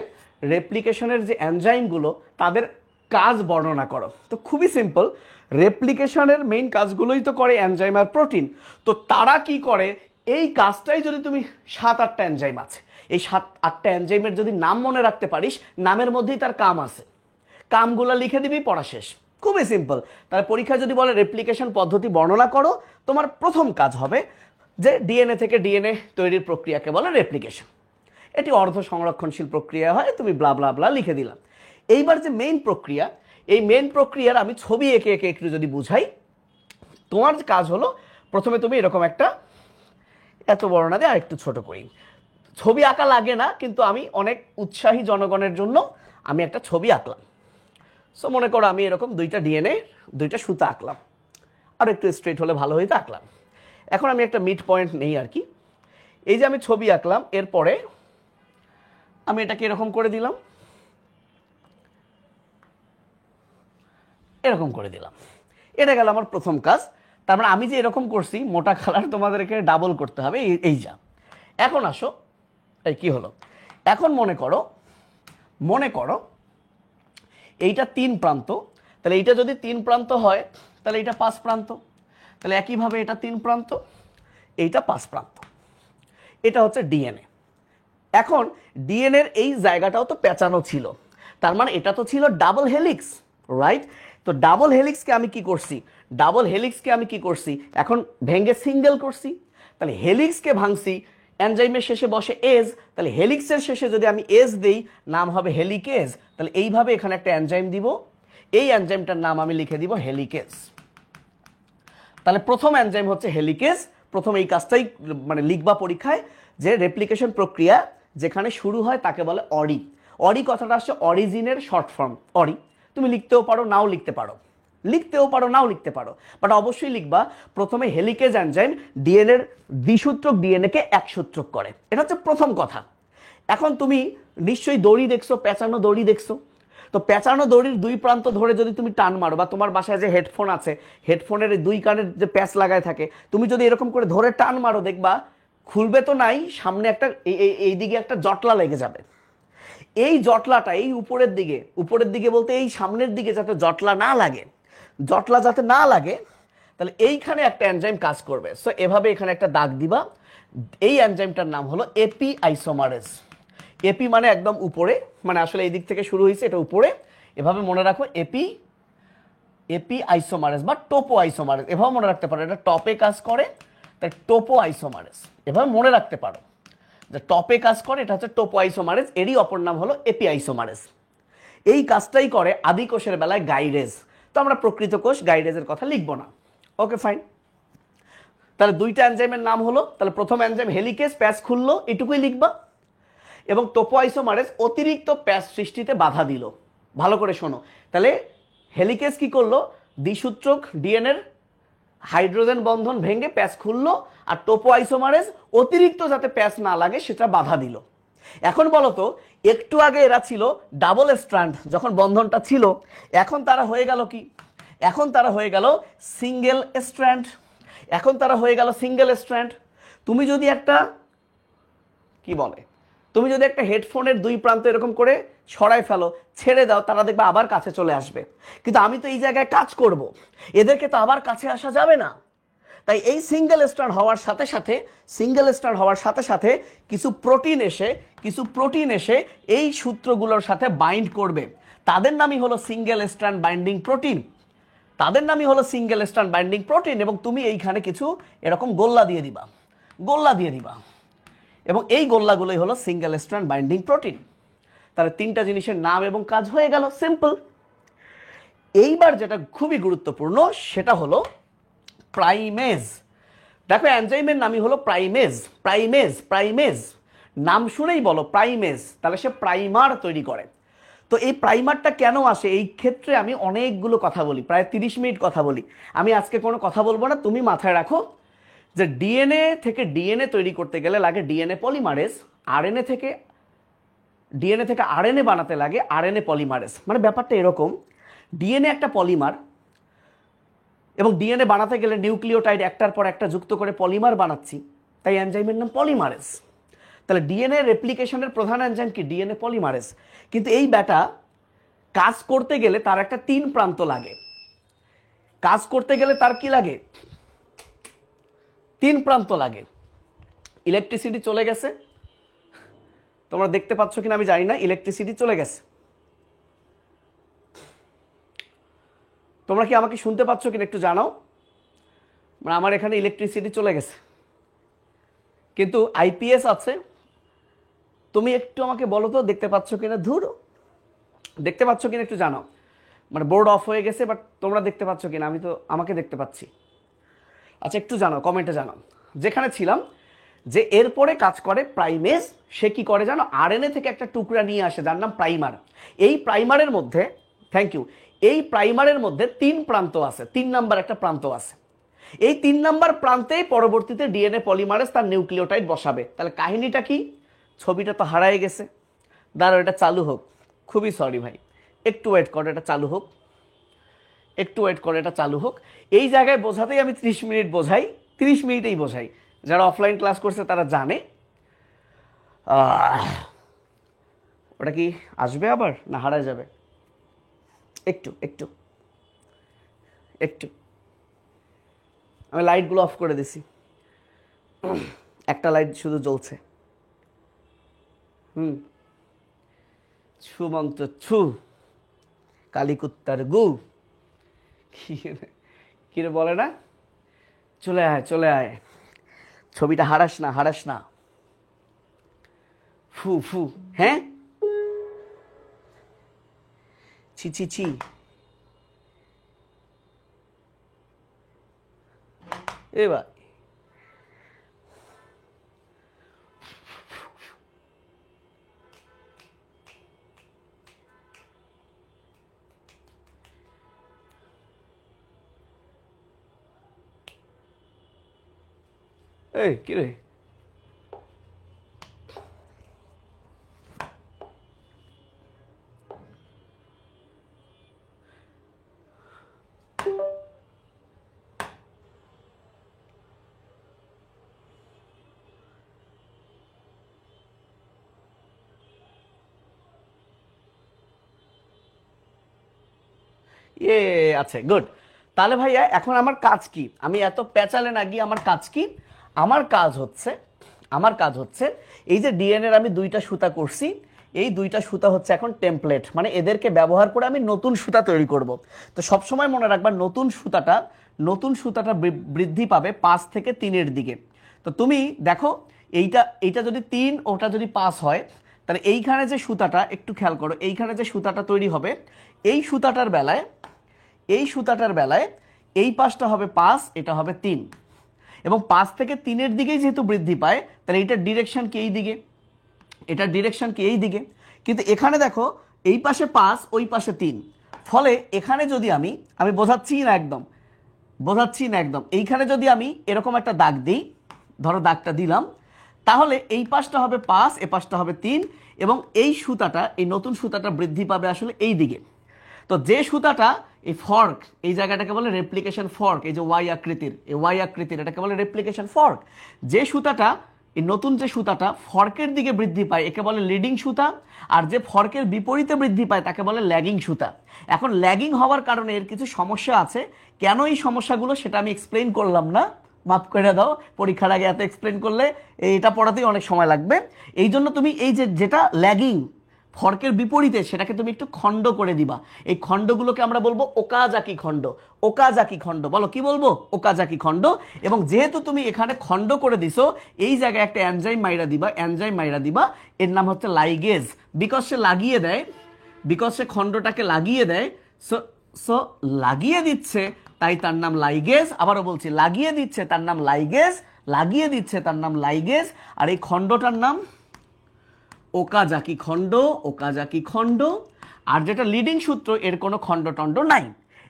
রেপ্লিকেশনের যে এনজাইমগুলো তাদের কাজ বর্ণনা করো। তো খুবই সিম্পল, রেপ্লিকেশনের মেইন কাজগুলোই তো করে এনজাইম আর প্রোটিন। তো তারা কি করে, এই কাজটাই যদি তুমি 7-8টা এনজাইম আছে, এই 7-8টা এনজাইমের যদি নাম মনে রাখতে পারিস, নামের মধ্যেই তার কাম আছে, কামগুলো লিখে দিবি, পড়া শেষ। খুবই সিম্পল। তাহলে পরীক্ষা যদি বলে রেপ্লিকেশন পদ্ধতি বর্ণনা করো, তোমার প্রথম কাজ হবে যে ডিএনএ থেকে ডিএনএ তৈরির প্রক্রিয়াকে বলে রেপ্লিকেশন। এটি অর্ধ সংরক্ষণশীল প্রক্রিয়া হয়, তুমি ব্লা ব্লা ব্লা লিখে দিলাম। এইবার যে মেইন প্রক্রিয়া, এই মেইন প্রক্রিয়ার আমি ছবি এঁকে একটু যদি বুঝাই, তোমার কাজ হলো প্রথমে তুমি এরকম একটা, এত বড় না দিয়ে আর একটু ছোট করি, ছবি আঁকা লাগে না, কিন্তু আমি অনেক উৎসাহী জনগণের জন্য আমি একটা ছবি আঁকলাম। সো মনে করো আমি এরকম 2টা ডিএনএ, 2টা সুতা আঁকলাম, আর একটু স্ট্রেট হলে ভালো হইতো আঁকলাম। এখন আমি একটা মিড পয়েন্ট নেই আর কি। এই যে আমি ছবি আঁকলাম, এরপরে আমি এটাকে এরকম করে দিলাম, এরকম করে দিলাম। এটা গেল আমার প্রথম কাজ। তার মানে আমি যে এরকম করছি, মোটা কালার তোমাদেরকে ডাবল করতে হবে, এই যা। এখন আসো, এই কি হলো? এখন মনে করো এইটা 3 প্রান্ত, তাহলে এইটা যদি 3 প্রান্ত হয়, তাহলে এইটা 5 প্রান্ত, তাহলে একইভাবে এটা 3 প্রান্ত, এইটা 5 প্রান্ত। এটা হচ্ছে ডিএনএ। এখন ডিএনএর এই জায়গাটাও তো পেঁচানো ছিল, তার মানে এটা তো ছিল ডাবল হেলিক্স, রাইট? তো ডাবল হেলিক্সকে আমি কি করছি, এখন ভেঙে সিঙ্গেল করছি। তাহলে হেলিক্সকে ভাঙছি, এনজাইমের শেষে বসে এজ, তাহলে হেলিক্সের শেষে যদি আমি এজ দেই, নাম হবে হেলিকেজ। তাহলে এইভাবে এখানে একটা এনজাইম দিব, এই এনজাইমটার নাম আমি লিখে দিব হেলিকেজ। তাহলে প্রথম এনজাইম হচ্ছে হেলিকেজ। প্রথম এই কাজটাই মানে লিখবা পরীক্ষায়, যে রেপ্লিকেশন প্রক্রিয়া যেখানে শুরু হয় তাকে বলে অরি। অরি কথাটা আসছে অরিজিনের শর্ট ফর্ম, অরি। তুমি লিখতেও পারো, নাও লিখতে পারো, বাট অবশ্যই লিখবা প্রথমে হেলিকেজ এনজাইম ডিএনএর দ্বিসূত্রক ডিএনএকে একসূত্রক করে। এটা হচ্ছে প্রথম কথা। এখন তুমি নিশ্চয়ই দড়ি দেখছো, পেঁচানো দড়ি দেখছো। তো পেঁচানো দড়ির 2 প্রান্ত ধরে যদি তুমি টান মারো, বা তোমার বাসায় যে হেডফোন আছে, হেডফোনের 2 কানের যে প্যাচ লাগায় থাকে, তুমি যদি এরকম করে ধরে টান মারো, দেখবা খুলবে তো নাই, সামনে একটা এই দিকে একটা জটলা লেগে যাবে। এই জটলাটা এই উপরের দিকে বলতে এই সামনের দিকে যাতে জটলা যাতে না লাগে, তাহলে এইখানে একটা এনজাইম কাজ করবে। সো এভাবে এখানে একটা দাগ দিবা, এই এনজাইমটার নাম হলো এপি আইসোমারেজ। এপি মানে একদম উপরে, মানে আসলে এই দিক থেকে শুরু হয়েছে, এটা উপরে, এভাবে মনে রাখো এপি, এপি আইসোমারেস বা টোপো আইসোমারেস, এভাবে মনে রাখতে পারো, এটা টপে কাজ করে তাই টোপো আইসোমারেস, এভাবে মনে রাখতে পারো যে টপে কাজ করে, এটা হচ্ছে টোপো আইসোমারেস, এরই অপর নাম হলো এপি আইসোমারেস। এই কাজটাই করে আদি কোষের বেলায় গাইরেজ। তো আমরা প্রকৃত কোষ গাইরেজের কথা লিখবো না, ওকে ফাইন। তাহলে দুইটা এনজাইমের নাম হলো, তাহলে প্রথম এনজাইম হেলিকেজ, প্যাচ খুললো, এটুকুই লিখবা। এবং টোপো আইসোমারেজ অতিরিক্ত প্যাচ সৃষ্টিতে বাধা দিল। ভালো করে শোনো, তাহলে হেলিকেজ কি করলো, দ্বিসূত্রক ডিএনএর হাইড্রোজেন বন্ধন ভেঙে প্যাচ খুললো, আর টোপো আইসোমারেজ অতিরিক্ত যাতে প্যাচ না লাগে সেটা বাধা দিল। এখন বলো তো, একটু আগে এরা ছিল ডাবল স্ট্র্যান্ড যখন বন্ধনটা ছিল, এখন তারা হয়ে গেল কি, এখন তারা হয়ে গেল সিঙ্গেল স্ট্র্যান্ড, এখন তারা হয়ে গেল সিঙ্গেল স্ট্র্যান্ড। তুমি যদি একটা কি বলে, তুমি যদি একটা হেডফোনের দুই প্রান্ত এরকম করে সরায় ফেলো, ছেড়ে দাও, তারা দেখবে আবার কাছে চলে আসবে। কিন্তু আমি তো এই জায়গায় কাজ করব, এদেরকে তো আবার কাছে আসা যাবে না। তাই এই সিঙ্গেল স্ট্র্যান্ড হওয়ার সাথে সাথে, সিঙ্গেল স্ট্র্যান্ড হওয়ার সাথে সাথে কিছু প্রোটিন এসে এই সূত্রগুলোর সাথে বাইন্ড করবে। তাদের নামই হলো সিঙ্গেল স্ট্র্যান্ড বাইন্ডিং প্রোটিন, তাদের নামই হলো সিঙ্গেল স্ট্র্যান্ড বাইন্ডিং প্রোটিন। এবং তুমি এইখানে কিছু এরকম গোল্লা দিয়ে দিবা, গোল্লা দিয়ে দিবা, এবং এই গোল্লাগুলোই হলো সিঙ্গেল স্ট্র্যান্ড বাইন্ডিং প্রোটিন। তাহলে তিনটা জিনিসের নাম এবং কাজ হয়ে গেল, সিম্পল। এইবার যেটা খুবই গুরুত্বপূর্ণ সেটা হলো প্রাইমেজ। দেখো এনজাইমের নামই হলো প্রাইমেজ, প্রাইমেজ, প্রাইমেজ, নাম শুনেই বলো প্রাইমেজ, তাহলে সে প্রাইমার তৈরি করে। তো এই প্রাইমারটা কেন আসে, এই ক্ষেত্রে আমি অনেকগুলো কথা বলি, প্রায় 30 মিনিট কথা বলি। আমি আজকে কোনো কথা বলবো না, তুমি মাথায় রাখো যে ডিএনএ থেকে ডিএনএ তৈরি করতে গেলে লাগে ডিএনএ পলিমারেজ, ডিএনএ থেকে আরএনএ বানাতে লাগে আরএনএ পলিমারেজ। মানে ব্যাপারটা এরকম, ডিএনএ একটা পলিমার, এবং ডিএনএ বানাতে গেলে নিউক্লিওটাইড একটার পর একটা যুক্ত করে পলিমার বানাচ্ছি, তাই এনজাইমের নাম পলিমারেজ। তাহলে ডিএনএ রেপ্লিকেশনের প্রধান এনজাইম কি, ডিএনএ পলিমারেজ। কিন্তু এই ব্যাটা কাজ করতে গেলে তার একটা 3 প্রান্ত লাগে, কাজ করতে গেলে তার কি লাগে, 3 প্রান্ত লাগে। ইলেকট্রিসিটি চলে গেছে, তোমরা দেখতে পাচ্ছ কিনা আমি জানি না, ইলেকট্রিসিটি চলে গেছে। তোমরা কি আমাকে শুনতে পাচ্ছ কিনা একটু জানাও। মানে আমার এখানে ইলেকট্রিসিটি চলে গেছে, কিন্তু আইপিএস আছে। তুমি একটু আমাকে বলো তো দেখতে পাচ্ছ কিনা, ধুর, দেখতে পাচ্ছ কিনা একটু জানাও। মানে বোর্ড অফ হয়ে গেছে, বাট তোমরা দেখতে পাচ্ছ কিনা, আমি তো আমাকে দেখতে পাচ্ছি। আচ্ছা একটু জানাও, কমেন্টে জানাও। যেখানে ছিলাম, যে এরপরে কাজ করে প্রাইমেজ, সে কি করে জানো, আরএনএ থেকে একটা টুকরা নিয়ে আসে যার নাম প্রাইমার। এই প্রাইমারের মধ্যে, থ্যাংক ইউ, এই প্রাইমারের মধ্যে 3 প্রান্ত আছে, 3 নাম্বার একটা প্রান্ত আছে। এই 3 নাম্বার প্রান্তেই পরবর্তীতে ডিএনএ পলিমারেজ তার নিউক্লিওটাইড বসাবে। তাহলে কাহিনীটা কি, ছবিটা তো হারায় গেছে, দাঁড়াও এটা চালু হোক, খুবই সরি ভাই, একটু ওয়েট করো, এটা চালু হোক, একটু ওয়েট করে, এটা চালু হোক। এই জায়গায় বোঝাতেই আমি 30 মিনিট বোঝাই, 30 মিনিটেই বোঝাই। যারা অফলাইন ক্লাস করছে তারা জানে। ওটা কি আসবে আবার না হারায় যাবে, একটু একটু একটু, আমি লাইটগুলো অফ করে দিছি, একটা লাইট শুধু জ্বলছে। ছু মন্ত্র ছু, কালীকুত্তার গু, কিরে বলে না, চলে আয় চলে আয়, ছবিটা হারাস না, হারাস না, ফু ফু, হ্যাঁ, ছি ছি ছি, এবার এই কিরে, ইয়ে আছে, গুড। তাহলে ভাইয়া এখন আমার কাজ কি, আমি এত পেঁচালে না গিয়ে আমার কাজ কি, আমার কাজ হচ্ছে আমার কাজ হচ্ছে এই যে ডিএনএর আমি দুইটা সুতা করছি, এই দুইটা সুতা হচ্ছে এখন টেমপ্লেট, মানে এদেরকে ব্যবহার করে আমি নতুন সুতা তৈরি করব। তো সবসময় মনে রাখবা নতুন সুতাটা বৃদ্ধি পাবে 5 থেকে 3-এর দিকে। তো তুমি দেখো এইটা যদি 3, ওটা যদি 5 হয়, তাহলে এইখানে যে সুতাটা, একটু খেয়াল করো, এইখানে যে সুতাটা তৈরি হবে এই সুতাটার বেলায় এই পাশটা হবে 5, এটা হবে 3, এবং 5 থেকে 3-এর দিকেই যেহেতু বৃদ্ধি পায়, তাহলে এইটার ডিরেকশন কি এই দিকে, এটার ডিরেকশন কি এই দিকে। কিন্তু এখানে দেখো এই পাশে 5, ওই পাশে 3, ফলে এখানে যদি আমি বোঝাচ্ছি না একদম, এইখানে যদি আমি এরকম একটা দাগ দিই, ধরো দাগটা দিলাম, তাহলে এই পাশটা হবে 5, এ পাশটা হবে 3, এবং এই সুতাটা, এই নতুন সুতাটা বৃদ্ধি পাবে আসলে এই দিকে। তো যে সুতাটা এই ফর্ক, এই জায়গাটাকে বলে রেপ্লিকেশন ফর্ক, এই যে ওয়াই আকৃতির এটাকে বলে রেপ্লিকেশন ফর্ক। যে সুতাটা, এই নতুন যে সুতাটা ফর্কের দিকে বৃদ্ধি পায় একে বলে লিডিং সুতা, আর যে ফর্কের বিপরীতে বৃদ্ধি পায় তাকে বলে ল্যাগিং সুতা। এখন ল্যাগিং হওয়ার কারণে এর কিছু সমস্যা আছে। কেন এই সমস্যাগুলো সেটা আমি এক্সপ্লেইন করলাম না, মাফ করে দাও, পরীক্ষার আগে এত এক্সপ্লেইন করলে এটা পড়াতেই অনেক সময় লাগবে। এই জন্য তুমি এই যেটা ল্যাগিং, ফর্কের বিপরীতে, সেটাকে তুমি একটু খণ্ড করে দিবা। এই খণ্ডগুলোকে আমরা বলবো ওকাজাকি খণ্ড। বলো কি বলবো? ওকাজাকি খণ্ড। এবং যেহেতু তুমি এখানে খণ্ড করে দিছো, এই জায়গায় একটা এনজাইম মাইরা দিবা, এর নাম হচ্ছে লাইগেজ। বিকজ সে খণ্ডটাকে লাগিয়ে দেয়, সো লাগিয়ে দিচ্ছে, তাই তার নাম লাইগেজ। আবারও বলছি, লাগিয়ে দিচ্ছে তার নাম লাইগেজ, আর এই খণ্ডটার নাম ওকাজাকি খণ্ড। আর যেটা লিডিং সূত্র, এর কোনো খণ্ডটণ্ড নাই।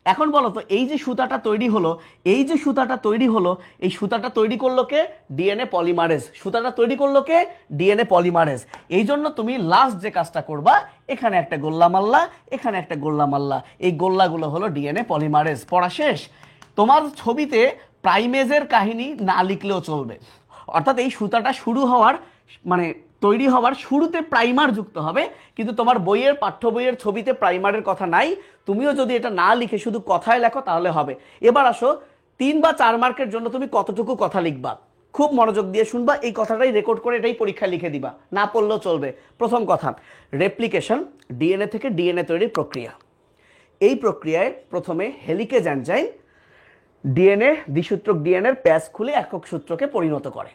এখন বলো তো, এই যে সুতাটা তৈরি হলো, এই সুতাটা তৈরি করলো কে? DNA polymerase. এই জন্য তুমি লাস্ট যে কাজটা করবা, এখানে একটা গোল্লা মারলা, এই গোল্লাগুলো হলো ডিএনএ পলিমারেজ। পড়া শেষ। তোমার ছবিতে প্রাইমেজের কাহিনী না লিখলেও চলবে, অর্থাৎ এই সুতাটা তৈরি হওয়ার শুরুতে প্রাইমার যুক্ত হবে, কিন্তু তোমার পাঠ্য বইয়ের ছবিতে প্রাইমারের কথা নাই। তুমিও যদি এটা না লিখে শুধু কথায় লেখো তাহলে হবে। এবার আসো, 3 বা 4 মার্কের জন্য তুমি কতটুকু কথা লিখবা, খুব মনোযোগ দিয়ে শুনবা। এই কথাটাই রেকর্ড করে এটাই পরীক্ষায় লিখে দিবা, না পড়লেও চলবে। প্রথম কথা, রেপ্লিকেশন, ডিএনএ থেকে ডিএনএ তৈরির প্রক্রিয়া। এই প্রক্রিয়ায় প্রথমে হেলিকেজ এনজাইম দ্বিসূত্রক ডিএনএর প্যাচ খুলে একক সূত্রকে পরিণত করে।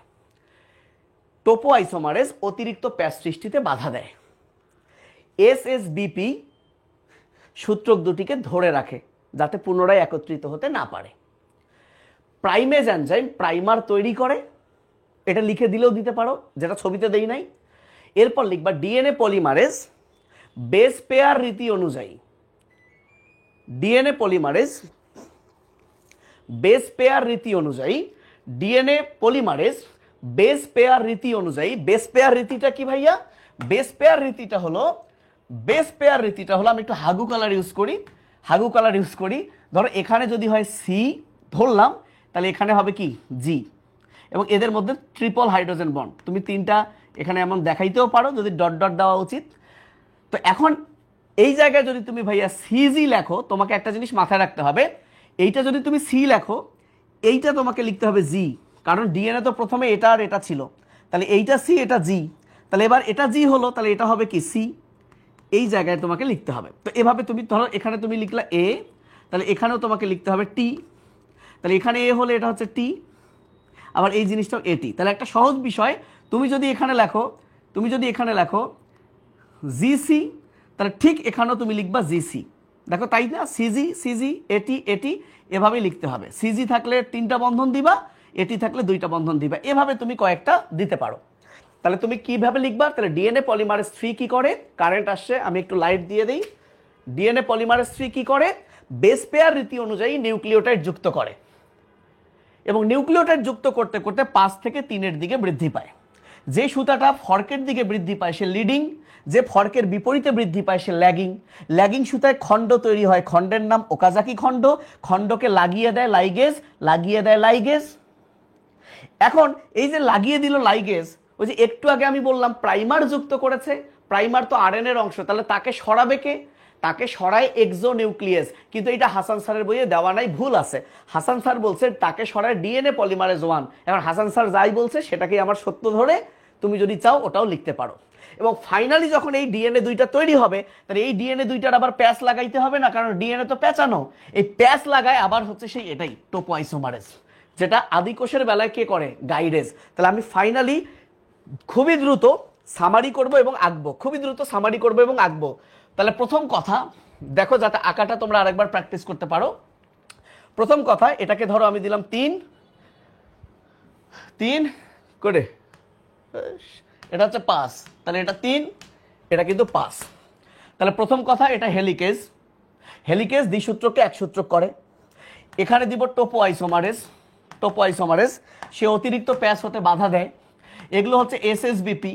টোপো আইসোমারেজ অতিরিক্ত প্যাচ সৃষ্টিতে বাধা দেয়। এসএসবিপি সূত্রক দুটিকে ধরে রাখে যাতে পুনরায় একত্রিত হতে না পারে। প্রাইমেজ এনজাইম প্রাইমার তৈরি করে, এটা লিখে দিলেও দিতে পারো, যেটা ছবিতে দেই নাই। এরপর লিখবা ডিএনএ পলিমারেজ বেস পেয়ার রীতি অনুযায়ী বেস পেয়ার রীতিটা কি ভাইয়া? বেস পেয়ার রীতিটা হলো আমি একটু হাগু কালার ইউজ করি। ধরো এখানে যদি হয় সি ধরলাম, তাহলে এখানে হবে কি? জি। এবং এদের মধ্যে ট্রিপল হাইড্রোজেন বন্ড, তুমি 3টা এখানে এমন দেখাইতেও পারো যদি ডট ডট দেওয়া উচিত। তো এখন এই জায়গায় যদি তুমি ভাইয়া সিজি লেখো, তোমাকে একটা জিনিস মাথায় রাখতে হবে, এইটা যদি তুমি সি লেখো, এইটা তোমাকে লিখতে হবে জি, কারণ ডিএনএ তো প্রথমে এটা আর এটা ছিল, তাহলে এইটা সি, এটা জি, তাহলে এবার এটা জি হলো, তাহলে এটা হবে কি? সি। এই জায়গায় তোমাকে লিখতে হবে। তো এভাবে তুমি ধরো এখানে তুমি লিখলা এ, তাহলে এখানেও তোমাকে লিখতে হবে টি, তাহলে এখানে এ হলে এটা হচ্ছে টি, আবার এই জিনিসটাও এটি। তাহলে একটা সহজ বিষয়, তুমি যদি এখানে লেখো জিসি, তাহলে ঠিক এখানেও তুমি লিখবা জিসি। দেখো তাই না? সিজি এটি এভাবেই লিখতে হবে। সিজি থাকলে 3টা বন্ধন দিবা, এটি থাকলে 2টা বন্ধন দিবা, এভাবে তুমি কয়েকটা দিতে পারো। তাহলে তুমি কিভাবে লিখবা? তাহলে ডিএনএ পলিমারেজ 3 কি করে? কারেন্ট আসছে, আমি একটু লাইট দিয়ে দিই। ডিএনএ পলিমারেজ 3 কি করে? বেস পেয়ার রীতি অনুযায়ী নিউক্লিওটাইড যুক্ত করে, এবং নিউক্লিওটাইড যুক্ত করতে করতে 5 থেকে 3-এর দিকে বৃদ্ধি পায়। যে সুতাটা ফর্কের দিকে বৃদ্ধি পায় সে লিডিং, যে ফর্কের বিপরীতে বৃদ্ধি পায় সে ল্যাগিং সুতায় খণ্ড তৈরি হয়, খণ্ডের নাম ওকাজাকি খণ্ডকে লাগিয়ে দেয় লাইগেজ। এখন এই যে লাগিয়ে দিল লাইগেজ, ওই যে একটু আগে আমি বললাম প্রাইমার যুক্ত করেছে, প্রাইমার তো আরএনএর অংশ, তাহলে তাকে সরাবে কে? তাকে সরায় এক্সোনিউক্লিয়াস, কিন্তু এটা হাসান স্যারের বইয়ে দেওয়া নাই, ভুল আছে। হাসান স্যার বলছে তাকে সরায় ডিএনএ পলিমারেজ 1। এখন হাসান স্যার যাই বলছে সেটাকেই আমার সত্য ধরে তুমি যদি চাও ওটাও লিখতে পারো। এবং ফাইনালি যখন এই ডিএনএ দুইটা তৈরি হবে, তাহলে এই ডিএনএ দুইটার আবার প্যাচ লাগাইতে হবে না, কারণ ডিএনএ তো প্যাঁচানো। এই প্যাচ লাগায় আবার হচ্ছে সেই এটাই টোপোআইসোমারেজ, যেটা আদিকোষের বেলায় কে করে, গাইডেজ। তাহলে আমি ফাইনালি খুবই দ্রুত সামারি করব এবং আঁকবো, খুবই দ্রুত সামারি করব এবং আঁকবো। তাহলে প্রথম কথা দেখো, যাতে আঁকাটা তোমরা আরেকবার প্র্যাকটিস করতে পারো। প্রথম কথা, এটাকে ধরো আমি দিলাম 3 3 করে, এটা হচ্ছে 5, তাহলে এটা 3, এটা কিন্তু 5। তাহলে প্রথম কথা, এটা হেলিকেজ। হেলিকেজ দ্বিসূত্রকে একসূত্রক করে। এখানে দিব টোপোআইসোমারেজ। টোপোআইসোমারেজ সে অতিরিক্ত প্যাচ হতে বাধা দেয়। এগুলো হচ্ছে এসএসবিপি।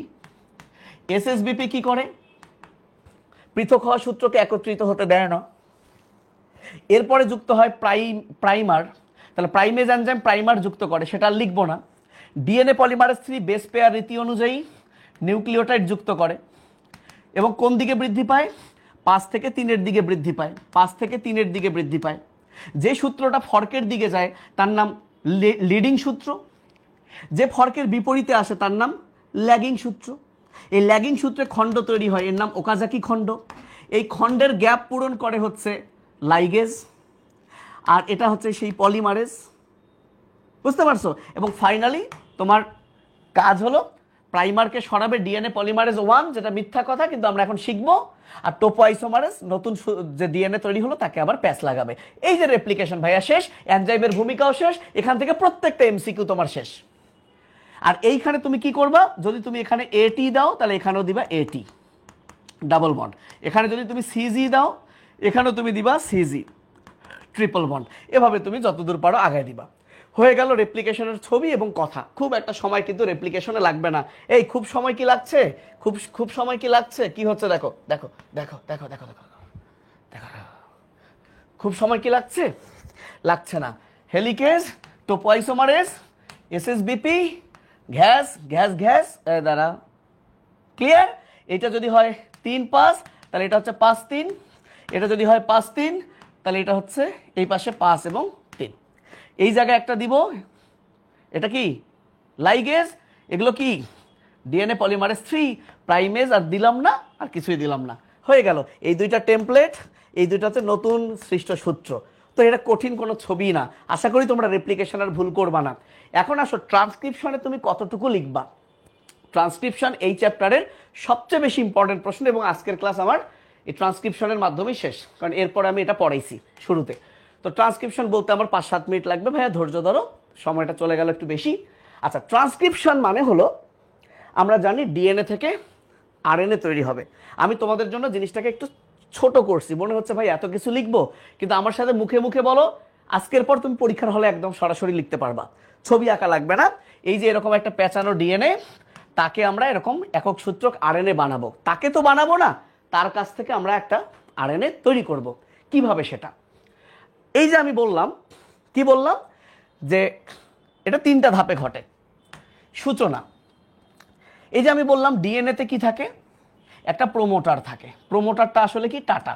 এসএসবিপি কি করে, পৃথক হওয়া সূত্রকে একত্রিত হতে দেয় না। এরপরে যুক্ত হয় প্রাইমার। তাহলে প্রাইমেজ এনজাইম প্রাইমার যুক্ত করে, সেটা আর লিখবো না। ডিএনএ পলিমারেজ 3 বেস পেয়ার রীতি অনুযায়ী নিউক্লিওটাইড যুক্ত করে এবং কোন দিকে বৃদ্ধি পায়, 5 থেকে 3-এর দিকে বৃদ্ধি পায়। 5 থেকে 3-এর দিকে বৃদ্ধি পায়। যে সূত্রটা ফর্কের দিকে যায় তার নাম লিডিং সূত্র, যে ফর্কের বিপরীতে আসে তার নাম ল্যাগিং সূত্র। এই ল্যাগিং সূত্রে খণ্ড তৈরি হয়, এর নাম ওকাজাকি খণ্ড। এই খণ্ডের গ্যাপ পূরণ করে হচ্ছে লাইগেজ, আর এটা হচ্ছে সেই পলিমারেজ। বুঝতে পারছো? এবং ফাইনালি তোমার কাজ হলো প্রাইমারকে সরাবে ডিএনএ পলিমারেজ 1, যেটা মিথ্যা কথা, কিন্তু আমরা এখন শিখবো। আর টোপোআইসোমারেজ নতুন যে ডিএনএ তৈরি হলো তাকে আবার প্যাচ লাগাবে। এই যে রেপ্লিকেশন ভাইয়া শেষ, এনজাইমের ভূমিকাও শেষ, এখান থেকে প্রত্যেকটা এমসিকিউ তোমার শেষ। আর এইখানে তুমি কি করবা, যদি তুমি এখানে এটি দাও তাহলে এখানেও দিবা এটি ডাবল বন্ড। এখানে যদি তুমি সিজি দাও এখানেও তুমি দিবা সিজি ট্রিপল বন্ড। এভাবে তুমি যতদূর পারো আগায় দিবা। হয়ে গেল রেপ্লিকেশনের ছবি এবং কথা। খুব একটা সময় কিন্তু রেপ্লিকেশনে লাগবে না। এই খুব সময় কি লাগছে, খুব সময় কি লাগছে, কি হচ্ছে দেখো দেখো দেখো দেখো দেখো দেখো দেখো, খুব সময় কি লাগছে, লাগছে না। হেলিকেজ, টোপোআইসোমারেজ, এসএসবিপি, গ্যাস গ্যাস গ্যাস দ্বারা ক্লিয়ার। এটা যদি হয় 3-5 তাহলে এটা হচ্ছে 5-3, এটা যদি হয় 5-3 তাহলে এটা হচ্ছে এই পাশে 5 এবং 3। এই জায়গায় একটা দিব, এটা কি লাইগেজ, এগুলো কি ডিএনএ পলিমারেজ 3 প্রাইমেজ, আর দিলাম না, আর কিছুই দিলাম না। হয়ে গেল এই দুইটা টেমপ্লেট, এই দুইটা হচ্ছে নতুন সৃষ্ট সূত্র। তো এটা কঠিন কোনো ছবি না, আশা করি তোমরা রেপ্লিকেশন আর ভুল করবা না। এখন আসো ট্রান্সক্রিপশনে তুমি কতটুকু লিখবা। ট্রান্সক্রিপশন এই চ্যাপ্টারের সবচেয়ে বেশি ইম্পর্টেন্ট প্রশ্ন, এবং আজকের ক্লাস আমার এই ট্রান্সক্রিপশনের মাধ্যমেই শেষ, কারণ এরপরে আমি এটা পড়াইছি শুরুতে। তো ট্রান্সক্রিপশন বলতে আমার 5-7 মিনিট লাগবে ভাইয়া, ধৈর্য ধরো, সময়টা চলে গেল একটু বেশি। আচ্ছা, ট্রান্সক্রিপশন মানে হলো আমরা জানি ডিএনএ থেকে আরএনএ তৈরি হবে। আমি তোমাদের জন্য জিনিসটাকে একটু ছোট করছি, মনে হচ্ছে ভাই এত কিছু লিখবো, কিন্তু আমার সাথে মুখে মুখে বলো, আজকের পর তুমি পরীক্ষার হলে একদম সরাসরি লিখতে পারবা, ছবি আঁকা লাগবে না। এই যে এরকম একটা পেঁচানো ডিএনএ, তাকে আমরা এরকম একক সূত্রক আরএনএ বানাবো। তাকে তো বানাবো না, তার কাছ থেকে আমরা একটা আরএনএ তৈরি করব। কিভাবে সেটা, এই যে আমি বললাম, কি বললাম, যে এটা 3টা ধাপে ঘটে। সূচনা, এই যে আমি বললাম ডিএনএতে কি থাকে, একটা প্রোমোটার থাকে। প্রোমোটারটা আসলে কি, টাটা।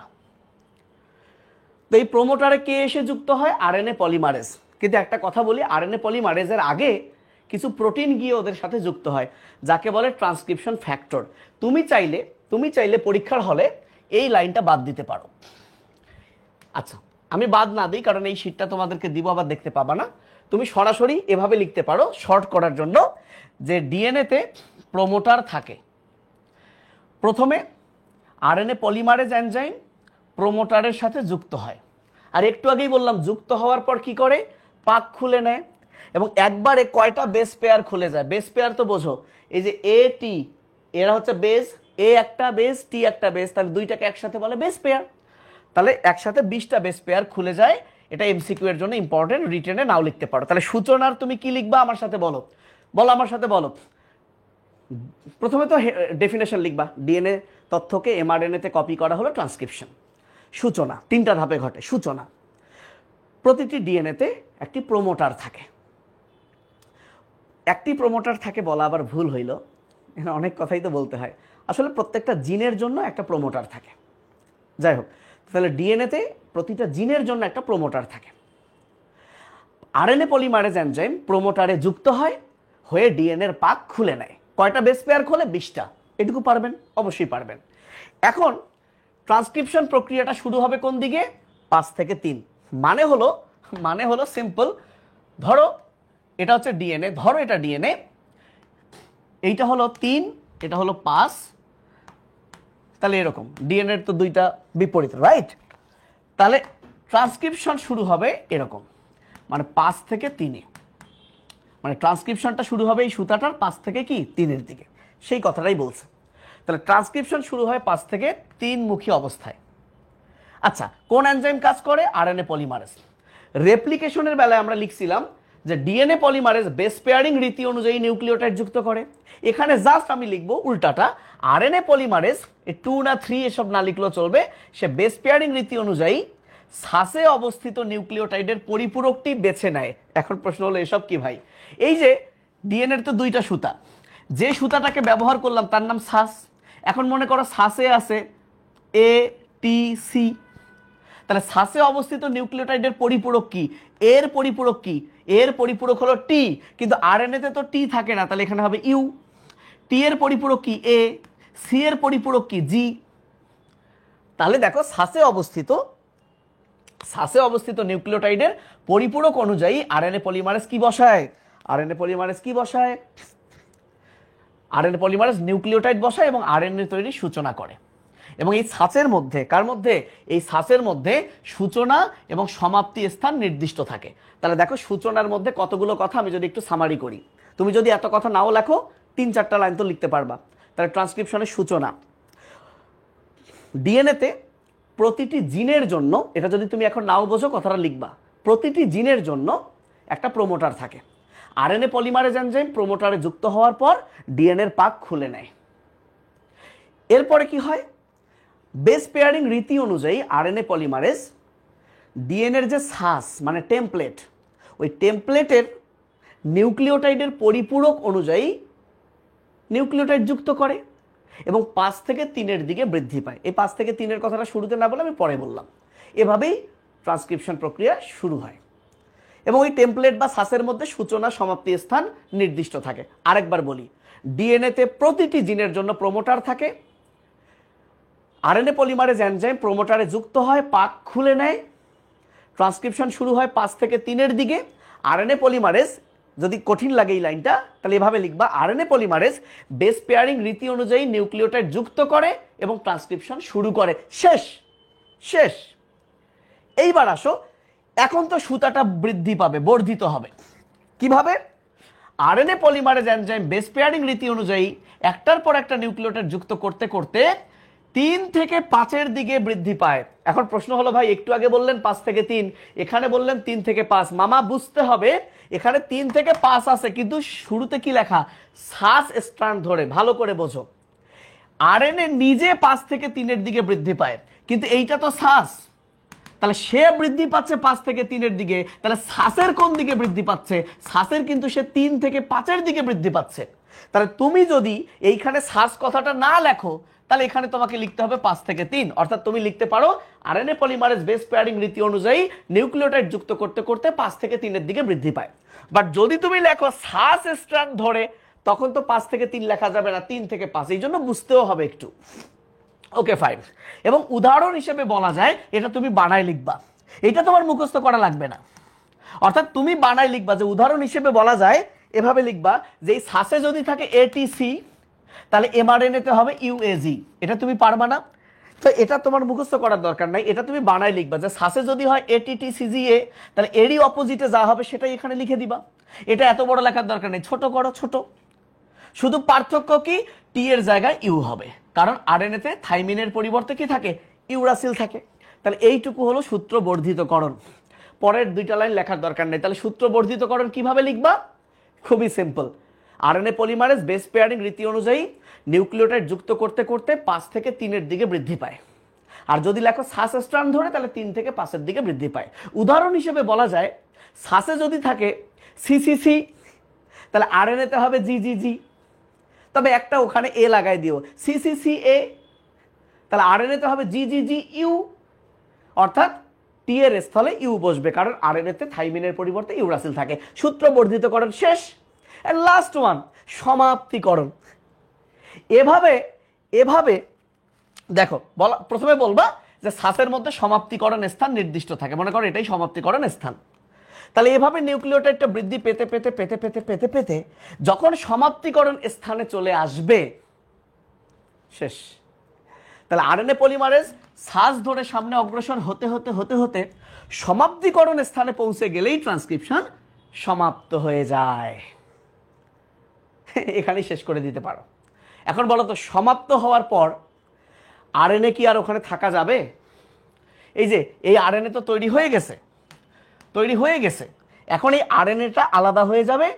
তো এই প্রোমোটারে কে এসে যুক্ত হয়, আরএনএ পলিমারেজ। কিন্তু একটা কথা বলি, আরএনএ পলিমারেজের আগে কিছু প্রোটিন গিয়ে ওদের সাথে যুক্ত হয়, যাকে বলে ট্রান্সক্রিপশন ফ্যাক্টর। তুমি চাইলে পরীক্ষার হলে এই লাইনটা বাদ দিতে পারো। আচ্ছা, আমি বাদ না দিই, কারণ এই শীটটা তোমাদেরকে দিব, আবার দেখতে পাবা না। তুমি সরাসরি এভাবে লিখতে পারো শর্ট করার জন্য, যে ডিএনএতে প্রোমোটার থাকে। প্রথমে আরএনএ পলিমারেজ এনজাইম প্রোমোটারের সাথে যুক্ত হয়, আর একটু আগেই বললাম যুক্ত হওয়ার পর কি করে, পাক খুলে নেয়, এবং একবারে কয়টা বেস পেয়ার খুলে যায়। বেস পেয়ার তো বোঝো, এই যে এ টি, এরা হচ্ছে বেস, এ একটা বেস, টি একটা বেস, তাহলে দুইটাকে একসাথে বলে বেস পেয়ার। তাহলে একসাথে 20টা বেস পেয়ার খুলে যায়। এটা এমসিকিউ এর জন্য ইম্পর্টেন্ট, রিটেনে নাও লিখতে পারো। তাহলে সূচনার তুমি কি লিখবা আমার সাথে বলো, বলো আমার সাথে বলো। প্রথমে তো ডেফিনেশন লিখবা, ডিএনএ তথ্যকে এমআরএনএতে কপি করা হলো ট্রান্সক্রিপশন। সূচনা 3টা ধাপে ঘটে। সূচনা, প্রতিটি ডিএনএতে একটি প্রোমোটার থাকে। একটি প্রোমোটার থাকে বলা আবার ভুল হইল, অনেক কথাই তো বলতে হয়। আসলে প্রত্যেকটা জিনের জন্য একটা প্রোমোটার থাকে। যাই হোক, তাহলে ডিএনএতে প্রতিটা জিনের জন্য একটা প্রোমোটার থাকে। আরএনএ পলিমারেজ এনজাইম প্রোমোটারে যুক্ত হয়, হয়ে ডিএনএর পাক খুলে নেয়। কয়টা বেস পেয়ার খোলে? 20টা। এটুকু পারবেন? অবশ্যই পারবেন। এখন ট্রান্সক্রিপশন প্রক্রিয়াটা শুরু হবে কোন দিকে? 5 থেকে 3। মানে হলো সিম্পল। ধরো এটা হচ্ছে ডিএনএ, ধরো এটা ডিএনএ, এইটা হলো 3, এটা হলো 5, তাহলে এরকম ডিএনএর তো দুইটা বিপরীত, রাইট? তাহলে ট্রান্সক্রিপশন শুরু হবে এরকম, মানে 5 থেকে 3-এ, মানে ট্রান্সক্রিপশনটা শুরু হবে এই সুতাটার 5 থেকে কি 3-এর দিকে, সেই কথাটাই বলছে। তাহলে ট্রান্সক্রিপশন শুরু হয় 5 থেকে 3 মুখী অবস্থায়। আচ্ছা, কোন এনজাইম কাজ করে? RNA polymerase. রেপ্লিকেশনের বেলায় আমরা লিখছিলাম যে ডিএনএ পলিমারেজ বেস পেয়ারিং রীতি অনুযায়ী নিউক্লিওটাইড যুক্ত করে। এখানে জাস্ট আমি লিখবো উল্টাটা, আরএনএ পলিমারেজ 2 না 3 এসব না লিখলেও চলবে, সে বেস পেয়ারিং রীতি অনুযায়ী সাসে অবস্থিত নিউক্লিওটাইডের পরিপূরকটি বেছে নেয়। এখন প্রশ্ন হলো এসব কি ভাই? এই যে ডিএনএর তো দুইটা সুতা, যে সুতাটাকে ব্যবহার করলাম তার নাম সাস। এখন মনে করো সাসে আছে এ টি সি, তাহলে সাসে অবস্থিত নিউক্লিওটাইডের পরিপূরক কি? এর পরিপূরক কি? এর পরিপূরক হলো টি, কিন্তু আরএনএতে তো টি থাকে না, তাহলে এখানে হবে ইউ। টি এর পরিপূরক কি? এ। সি এর পরিপূরক কি? জি। তাহলে দেখো সাসে অবস্থিত নিউক্লিওটাইডের পরিপূরক অনুযায়ী আরএনএ পলিমারেজ কি বসায়? আরএনএ পলিমারেজ নিউক্লিওটাইড বসায় এবং আরএনএ তৈরির সূচনা করে। এবং এই সাসের মধ্যে, কার মধ্যে? এই সাসের মধ্যে সূচনা এবং সমাপ্তি স্থান নির্দিষ্ট থাকে। তাহলে দেখো সূচনার মধ্যে কতগুলো কথা আমি যদি একটু সামারি করি, তুমি যদি এত কথা নাও লেখো 3-4টা লাইন তো লিখতে পারবা। তাহলে ট্রান্সক্রিপশনের সূচনা, ডিএনএতে প্রতিটি জিনের জন্য, এটা যদি তুমি এখন নাও বোঝো কথাটা লিখবা, প্রতিটি জিনের জন্য একটা প্রোমোটার থাকে। আরএনএ পলিমারেজ এনজাইম প্রোমোটারে যুক্ত হওয়ার পর ডিএনএর পাক খুলে নেয়। এরপরে কি হয়? বেস পেয়ারিং রীতি অনুযায়ী আরএনএ পলিমারেজ ডিএনএর যে সাস মানে টেমপ্লেট, ওই টেমপ্লেটের নিউক্লিওটাইডের পরিপূরক অনুযায়ী নিউক্লিওটাইড যুক্ত করে এবং 5 থেকে 3-এর দিকে বৃদ্ধি পায়। এই 5 থেকে 3-এর কথাটা শুরুতে না বলে আমি পরে বললাম। এভাবেই ট্রান্সক্রিপশন প্রক্রিয়া শুরু হয় এবং ওই টেমপ্লেট বা সাসের মধ্যে সূচনা সমাপ্তি স্থান নির্দিষ্ট থাকে। আরেকবার বলি, ডিএনএতে প্রতিটি জিনের জন্য প্রোমোটার থাকে। আরএনএ পলিমারেজ এনজাইম প্রোমোটারে যুক্ত হয়, পাক খুলে নেয়, ট্রান্সক্রিপশন শুরু হয় 5 থেকে 3-এর দিকে। আরএনএ পলিমারেজ, যদি কঠিন লাগে এই লাইনটা তাহলে এভাবে লিখবা, আরএনএ পলিমারেজ বেস পেয়ারিং রীতি অনুযায়ী নিউক্লিওটাইড যুক্ত করে এবং ট্রান্সক্রিপশন শুরু করে। শেষ। এইবার আসো, এখন তো সুতাটা বৃদ্ধি পাবে, বর্ধিত হবে। কিভাবে? RNA polymerase enzyme base pairing রীতি অনুযায়ী একটার পর একটা নিউক্লিওটাইড যুক্ত করতে করতে 3 থেকে 5-এর দিকে বৃদ্ধি পায়। এখন প্রশ্ন হলো ভাই, একটু আগে বললেন 5 থেকে 3, এখানে বললেন 3 থেকে 5। মামা বুঝতে হবে এখানে 3 থেকে 5 আছে, কিন্তু শুরুতে কি লেখা? সাস স্ট্র্যান্ড ধরে, ভালো করে বোঝো। আরএনএ নিজে 5 থেকে 3-এর দিকে বৃদ্ধি পায়, কিন্তু এইটা তো সাস, তাহলে সে বৃদ্ধি পাচ্ছে 5 থেকে 3-এর দিকে, তাহলে সাসের কোন দিকে বৃদ্ধি পাচ্ছে? সাসের কিন্তু সে 3 থেকে 5-এর দিকে বৃদ্ধি পাচ্ছে। তাহলে তুমি যদি এইখানে সাস কথাটা না লেখো তাহলে এখানে তোমাকে লিখতে হবে 5 থেকে 3। অর্থাৎ তুমি লিখতে পারো আরএনএ পলিমারেজ বেস পেয়ারিং রীতি অনুযায়ী নিউক্লিওটাইড যুক্ত করতে করতে 5 থেকে 3-এর দিকে বৃদ্ধি পায়। বাট যদি তুমি লেখো সাস স্ট্র্যান্ড ধরে, তখন তো 5 থেকে 3 লেখা যাবে না, 3 থেকে 5, এই জন্য বুঝতেও হবে একটু। Okay fine. এবং উদাহরণ হিসেবে বলা যায়, এটা তুমি বানায় লিখবা, এটা তোমার মুখস্থ করা লাগবে না। অর্থাৎ তুমি বানায় লিখবা, যে উদাহরণ হিসেবে বলা যায় এভাবে লিখবা যে এই সাসে যদি থাকে এটিসি, তাহলে এমআরএনএতে হবে ইউএজি। এটা তুমি পারবা না, তো এটা তোমার মুখস্থ করার দরকার নাই, এটা তুমি বানায় লিখবা যে সাসে যদি হয় এটিটিসিজিএ, তাহলে এরই অপোজিটে যা হবে সেটাই এখানে লিখে দিবা। এটা এত বড় লেখার দরকার নেই, ছোট করো ছোট। শুধু পার্থক্য কি? টি এর জায়গায় ইউ হবে, কারণ আরএনএতে থাইমিনের পরিবর্তে কি থাকে? ইউরাসিল থাকে। তাহলে এইটুকু হলো সূত্র বর্ধিতকরণ। পরের 2টা লাইন লেখার দরকার নেই। তাহলে সূত্র বর্ধিতকরণ কিভাবে লিখবা? খুবই simple. RNA polymerase base pairing রীতি অনুযায়ী নিউক্লিওটাইড যুক্ত করতে করতে 5 থেকে 3-এর দিকে বৃদ্ধি পায়। আর যদি লেখো সাস স্ট্র্যান্ড ধরে, তাহলে 3 থেকে 5-এর দিকে বৃদ্ধি পায়। উদাহরণ হিসেবে বলা যায়, সাসে যদি থাকে সিসিসি, তাহলে আরএনএতে হবে জিজিজি, তবে একটা ওখানে এ লাগাই দিও, সিসিসিএ। তাহলে আরএনএতে হবে জি জি জি ইউ, অর্থাৎ টি এর স্থলে ইউ বসবে, কারণ আরএনএতে থাইমিনের পরিবর্তে ইউরাসিল থাকে। সূত্র বর্ধিতকরণ শেষ। এন্ড লাস্ট ওয়ান, সমাপ্তিকরণ। এভাবে এভাবে দেখো, বলা প্রথমে বলবা যে শ্বাসের মধ্যে সমাপ্তিকরণ স্থান নির্দিষ্ট থাকে, মনে করো এটাই সমাপ্তিকরণ স্থান। তাহলে এভাবে নিউক্লিওটাইডটা বৃদ্ধি পেতে পেতে পেতে পেতে পেতে পেতে যখন সমাপ্তিকরণ স্থানে চলে আসবে, শেষ। তাহলে আরএনএ পলিমারেজ শ্বাস ধরে সামনে অগ্রসর হতে হতে হতে হতে সমাপ্তিকরণ স্থানে পৌঁছে গেলেই ট্রান্সক্রিপশন সমাপ্ত হয়ে যায়। এখানেই শেষ করে দিতে পারো। এখন বলো তো, সমাপ্ত হওয়ার পর আরএনএ কি আর ওখানে থাকা যাবে? এই যে এই আরএনএ তো তৈরি হয়ে গেছে, এখন এই আরএনএটা আলাদা হয়ে যাবে,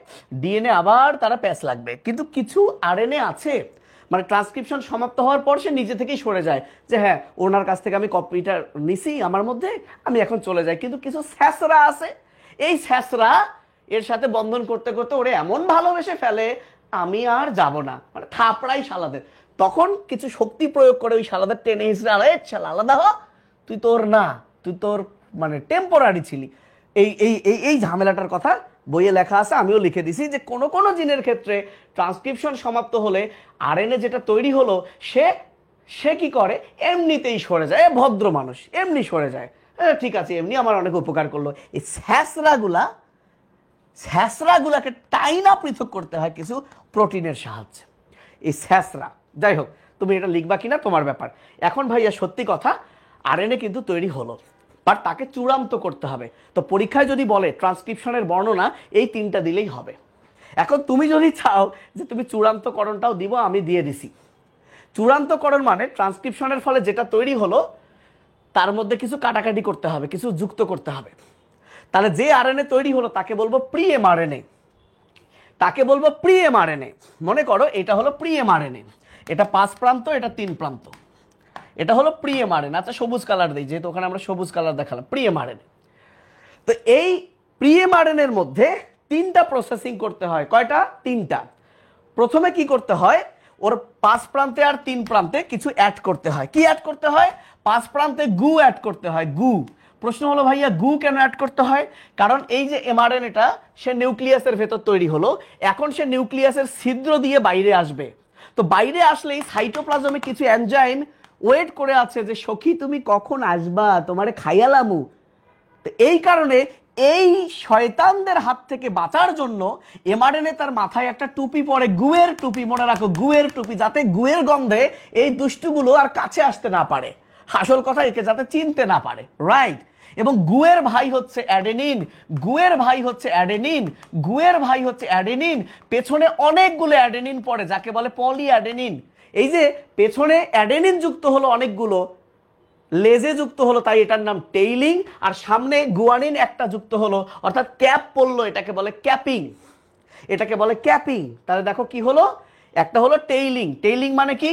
ডিএনএ আবার তারা প্যাচ লাগবে। কিন্তু কিছু আরএনএ আছে মানে ট্রান্সক্রিপশন সমাপ্ত হওয়ার পর সে নিজে থেকেই সরে যায়, যে হ্যাঁ ওনার কাছ থেকে আমি কপিটা নিছি আমার মধ্যে, আমি এখন চলে যাই। কিন্তু কিছু স্যাঁচরা আছে, এই স্যাঁচরা এর সাথে বন্ধন করতে করতে ওরে এমন ভালোবেসে ফেলে, আমি আর যাব না, মানে থাপড়াই শালাদের। তখন কিছু শক্তি প্রয়োগ করে ওই শালাদের টেনে হিসেবে আলাদা হ, তুই তোর মানে টেম্পোরারি ছিলি। এই এই এই এই ঝামেলাটার কথা বইয়ে লেখা আছে, আমিও লিখে দিছি, যে কোন কোন জিনের ক্ষেত্রে ট্রান্সক্রিপশন সমাপ্ত হলে আরএনএ যেটা তৈরি হলো সে কি করে, এমনিতেই সরে যায়। ভদ্র মানুষ এমনি সরে যায়, ঠিক আছে এমনি আমার অনেক উপকার করলো। এই স্যাঁচরাগুলাকে টাইনা পৃথক করতে হয় কিছু প্রোটিনের সাহায্যে, এই স্যাঁচরা। যাই হোক, তুমি এটা লিখবা কিনা তোমার ব্যাপার। এখন ভাইয়া সত্যি কথা, আরএনএ কিন্তু তৈরি হলো, বাট তাকে চূড়ান্ত করতে হবে। তো পরীক্ষায় যদি বলে ট্রান্সক্রিপশনের বর্ণনা, এই তিনটা দিলেই হবে। এখন তুমি যদি চাও যে তুমি চূড়ান্তকরণটাও দিব, আমি দিয়ে দিছি। চূড়ান্তকরণ মানে ট্রান্সক্রিপশনের ফলে যেটা তৈরি হলো তার মধ্যে কিছু কাটাকাটি করতে হবে, কিছু যুক্ত করতে হবে। তাহলে যে আরএনএ তৈরি হলো তাকে বলবো প্রি এমআরএনএ। মনে করো এটা হলো প্রি এমআরএনএ, এটা 5 প্রান্ত, এটা 3 প্রান্ত, এটা হলো প্রি এমআরএনএ। আচ্ছা সবুজ কালার দেই, যেহেতু ওখানে আমরা সবুজ কালার দেখালাম, প্রি এমআরএনএ। তো এই প্রি এমআরএনএ এর মধ্যে 3টা প্রসেসিং করতে হয়। কয়টা? 3টা। প্রথমে কি করতে হয়, ওর 5 প্রান্তে আর 3 প্রান্তে কিছু অ্যাড করতে হয়। কি অ্যাড করতে হয়? 5 প্রান্তে গু অ্যাড করতে হয়, গু। প্রশ্ন হলো ভাইয়া গু কেন অ্যাড করতে হয়? কারণ এই যে এমআরএনএটা সে নিউক্লিয়াসের ভেতর তৈরি হলো, এখন সে নিউক্লিয়াসের ছিদ্র দিয়ে বাইরে আসবে। তো বাইরে আসলেই সাইটোপ্লাজমে কিছু এনজাইম ওয়েট করে আছে যে সখী তুমি কখন আসবা, তোমারে খাইয়ালামু। তো এই কারণে এই শয়তানদের হাত থেকে বাঁচার জন্য এমআরএনএ তার মাথায় একটা টুপি পরে, গুয়ের টুপি, মনে রাখো গুয়ের টুপি, যাতে গুয়ের গন্ধে এই দুষ্টুগুলো আর কাছে আসতে না পারে। আসল কথা, একে যাতে চিনতে না পারে, রাইট? এবং গুয়ের ভাই হচ্ছে অ্যাডেনিন, পেছনে অনেকগুলো অ্যাডেনিন পড়ে, যাকে বলে পলি অ্যাডেনিন। এই যে পেছনে অ্যাডেনিন যুক্ত হলো অনেকগুলো, লেজে যুক্ত হলো, তাই এটার নাম টেইলিং। আর সামনে গুয়ানিন একটা যুক্ত হলো, অর্থাৎ ক্যাপ পড়লো, এটাকে বলে ক্যাপিং। তাহলে দেখো কি হলো, একটা হলো টেইলিং মানে কি,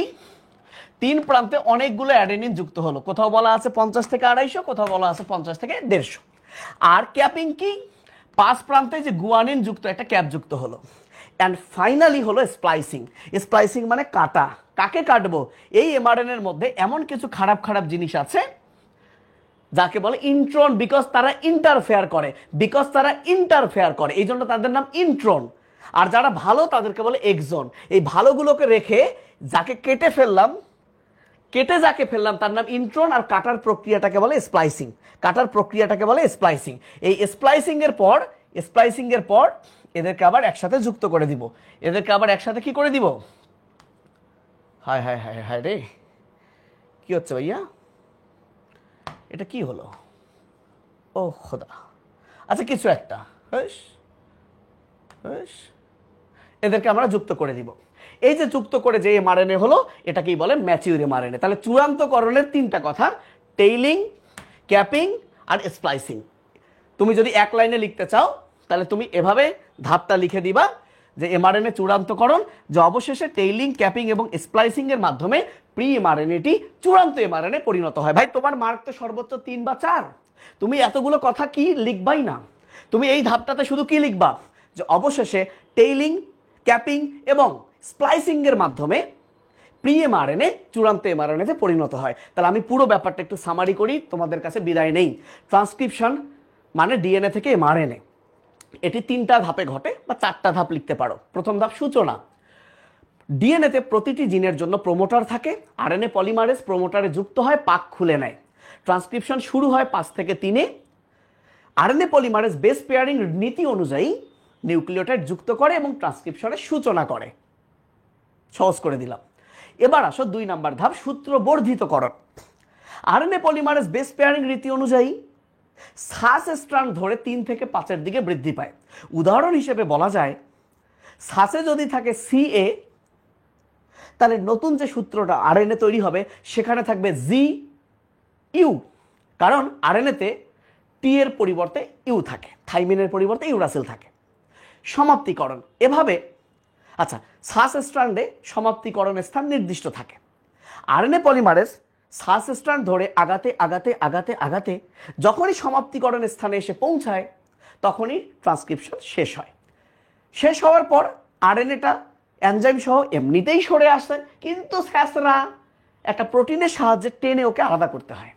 3 প্রান্তে অনেকগুলো অ্যাডেনিন যুক্ত হলো, কোথাও বলা আছে 50 থেকে 250, কোথাও বলা আছে 50 থেকে 150। আর ক্যাপিং কি, 5 প্রান্তে যে গুয়ানিন যুক্ত একটা ক্যাপ যুক্ত হলো। অ্যান্ড ফাইনালি হলো স্প্লাইসিং মানে কাটা। কাকে কাটবো? এই এমআরএনএ এর মধ্যে এমন কিছু খারাপ খারাপ জিনিস আছে যাকে বলে ইন্ট্রন, বিকজ তারা ইন্টারফেয়ার করে, এই জন্য তাদের নাম ইন্ট্রন। আর যারা ভালো তাদেরকে বলে এক্সন। এই ভালোগুলোকে রেখে যাকে কেটে ফেললাম তার নাম ইন্ট্রন, আর কাটার প্রক্রিয়াটাকে বলে স্প্লাইসিং। এই স্প্লাইসিং এর পর এদেরকে আবার একসাথে যুক্ত করে দিব। এদেরকে আবার একসাথে কি করে দিব? হায় হায় হায় হায় রে, কি হচ্ছে ভাইয়া? এটা কি হলো? ও খোদা, আচ্ছা কিছু একটা, এদেরকে আমরা যুক্ত করে দিব। এই যে যুক্ত করে যে এমআরএনএ হলো, এটাকেই বলে ম্যাচিউর এমআরএনএ। তাহলে চূড়ান্তকরণের 3টা কথা, টেইলিং, ক্যাপিং আর স্প্লাইসিং। তুমি যদি এক লাইনে লিখতে চাও তাহলে তুমি এভাবে ধাপটা লিখে দিবা যে এমআরএনএ চূড়ান্তকরণ, যে অবশেষে টেইলিং, ক্যাপিং এবং স্প্লাইসিং এর মাধ্যমে প্রি এমআরএনএটি চূড়ান্ত এমআরএনএ পরিণত হয়। ভাই তোমার মার্ক তো সর্বোচ্চ 3 বা 4, তুমি এতগুলো কথা কি লিখবাই না। তুমি এই ধাপটাতে শুধু কি লিখবা, যে অবশেষে টেইলিং, ক্যাপিং এবং স্প্লাইসিং এর মাধ্যমে প্রি এমআরএনএ চূড়ান্ত এমআরএনএতে পরিণত হয়। তাহলে আমি পুরো ব্যাপারটা একটু সামারি করি, তোমাদের কাছে বিদায় নেই। ট্রান্সক্রিপশন মানে ডিএনএ থেকে এমআরএনএ, এটি 3টা ধাপে ঘটে বা 4টা ধাপ লিখতে পারো। প্রথম ধাপ সূচনা। ডিএনএতে প্রতিটি জিনের জন্য প্রোমোটার থাকে, আরএনএ পলিমারেজ প্রোমোটারে যুক্ত হয়, পাক খুলে নেয়। ট্রান্সক্রিপশন শুরু হয় 5 থেকে 3-এ। আরএনএ পলিমারেজ বেস পেয়ারিং নীতি অনুযায়ী নিউক্লিওটাইড যুক্ত করে এবং ট্রান্সক্রিপশনের সূচনা করে। সহজ করে দিলাম। এবার আসো 2 নাম্বার ধাপ, সূত্র বর্ধিতকরণ। আরএনএ পলিমারেজ বেস পেয়ারিং রীতি অনুযায়ী সাস স্ট্র্যান্ড ধরে 3 থেকে 5-এর দিকে বৃদ্ধি পায়। উদাহরণ হিসেবে বলা যায় সাসে যদি থাকে সিএ, তাহলে নতুন যে সূত্রটা আরএনএ তৈরি হবে সেখানে থাকবে জি ইউ, কারণ আরএনএতে টি এর পরিবর্তে ইউ থাকে, থাইমিনের পরিবর্তে ইউরাসিল থাকে। সমাপ্তিকরণ এভাবে, আচ্ছা, সাস স্ট্র্যান্ডে সমাপ্তিকরণের স্থান নির্দিষ্ট থাকে। আরএনএ পলিমারেজ সাস স্ট্র্যান্ড ধরে আগাতে আগাতে আগাতে আগাতে যখনই সমাপ্তিকরণের স্থানে এসে পৌঁছায় তখনই ট্রান্সক্রিপশন শেষ হয়। শেষ হওয়ার পর আরএনএটা এনজাইম সহ এমনিতেই সরে আসে, কিন্তু স্যাসরা একটা প্রোটিনের সাহায্যে টেনে ওকে আলাদা করতে হয়।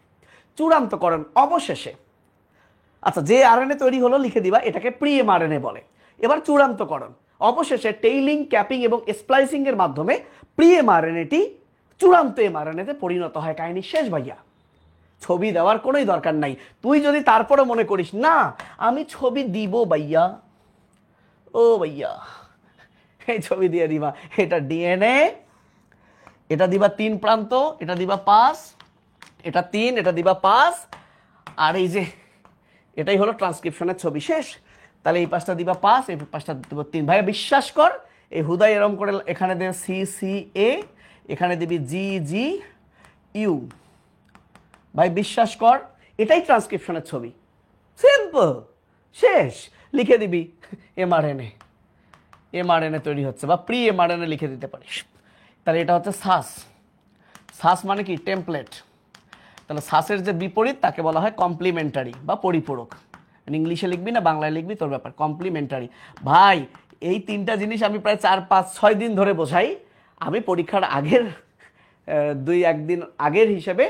চূড়ান্তকরণ অবশেষে, আচ্ছা, যে আরএনএ তৈরি হলো লিখে দিবা, এটাকে প্রি এমআরএনএ বলে। এবার চূড়ান্তকরণ অবশেষে টেইলিং, ক্যাপিং এবং স্প্লাইসিং এর মাধ্যমে প্রি এমআরএনএটি চূড়ান্ত এমআরএনএতে পরিণত হয়। কাহিনী শেষ ভাইয়া। ছবি দেওয়ার কোনোই দরকার নাই। তুই যদি তারপরে মনে করিস না আমি ছবি দিব ভাইয়া, ও ভাইয়া এই ছবি দিয়ে দিবা, এটা ডিএনএ, এটা দিবা 3 প্রান্ত, এটা দিবা 5, এটা 3, এটা দিবা 5, আর এই যে এটাই হলো ট্রান্সক্রিপশনের ছবি, শেষ। তাহলে এই 5টা দিবা 5, এই 5টা দিবা 3। ভাইয়া বিশ্বাস কর, এই হুদাই এরম করে এখানে দেবে সি সি এ, এখানে দিবি জি জি ইউ। ভাই বিশ্বাস কর, এটাই ট্রান্সক্রিপশনের ছবি, সিম্পল, শেষ। লিখে দিবি এমআরএনএ, এমআরএনএ তৈরি হচ্ছে, বা প্রি এমআরএনএ লিখে দিতে পারিস। তাহলে এটা হচ্ছে সাস। সাস মানে কি? টেমপ্লেট। তাহলে সাসের যে বিপরীত তাকে বলা হয় কমপ্লিমেন্টারি বা পরিপূরক। ইংলিশে লিখবি না বাংলায় লিখবি তোর ব্যাপার। কমপ্লিমেন্টারি। ভাই এই 3টা জিনিস আমি প্রায় 4-5-6 দিন ধরে বোঝাই। আমি পরীক্ষার আগের 2-1 দিন আগের হিসেবে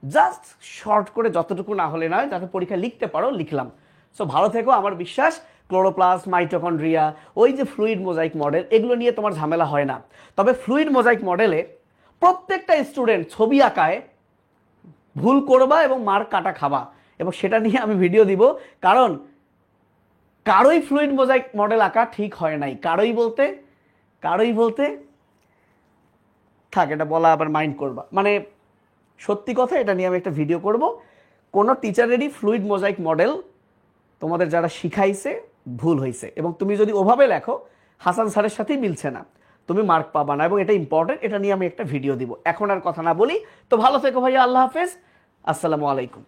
জাস্ট শর্ট করে যতটুকু না হলে নয়, যাতে পরীক্ষা লিখতে পারো লিখলাম। সো ভালো থেকো। আমার বিশ্বাস ক্লোরোপ্লাস্ট, মাইটোকন্ড্রিয়া, ওই যে ফ্লুইড মোজাইক মডেল, এগুলো নিয়ে তোমার ঝামেলা হয় না। তবে ফ্লুইড মোজাইক মডেলে প্রত্যেকটা স্টুডেন্ট ছবি আঁকায় ভুল করবা এবং মার্ক কাটা খাবা, এবং সেটা নিয়ে আমি ভিডিও দিব। কারণ কারোই ফ্লুইড মোজাইক মডেল আঁকা ঠিক হয় নাই। কারোই বলতে থাক, এটা বলা আবার মাইন্ড করবা, মানে সত্যি কথা, এটা নিয়ে আমি একটা ভিডিও করব। কোনো টিচারেরই ফ্লুইড মোজাইক মডেল তোমাদের যারা শিখাইছে ভুল হয়েছে, এবং তুমি যদি ওভাবে লেখো হাসান স্যারের সাথেই মিলছে না, তুমি মার্ক পাবা না, এবং এটা ইম্পর্টেন্ট। এটা নিয়ে আমি একটা ভিডিও দিব। এখন আর কথা না বলি, তো ভালো থেকো ভাইয়া, আল্লাহ হাফেজ, আসসালামু আলাইকুম।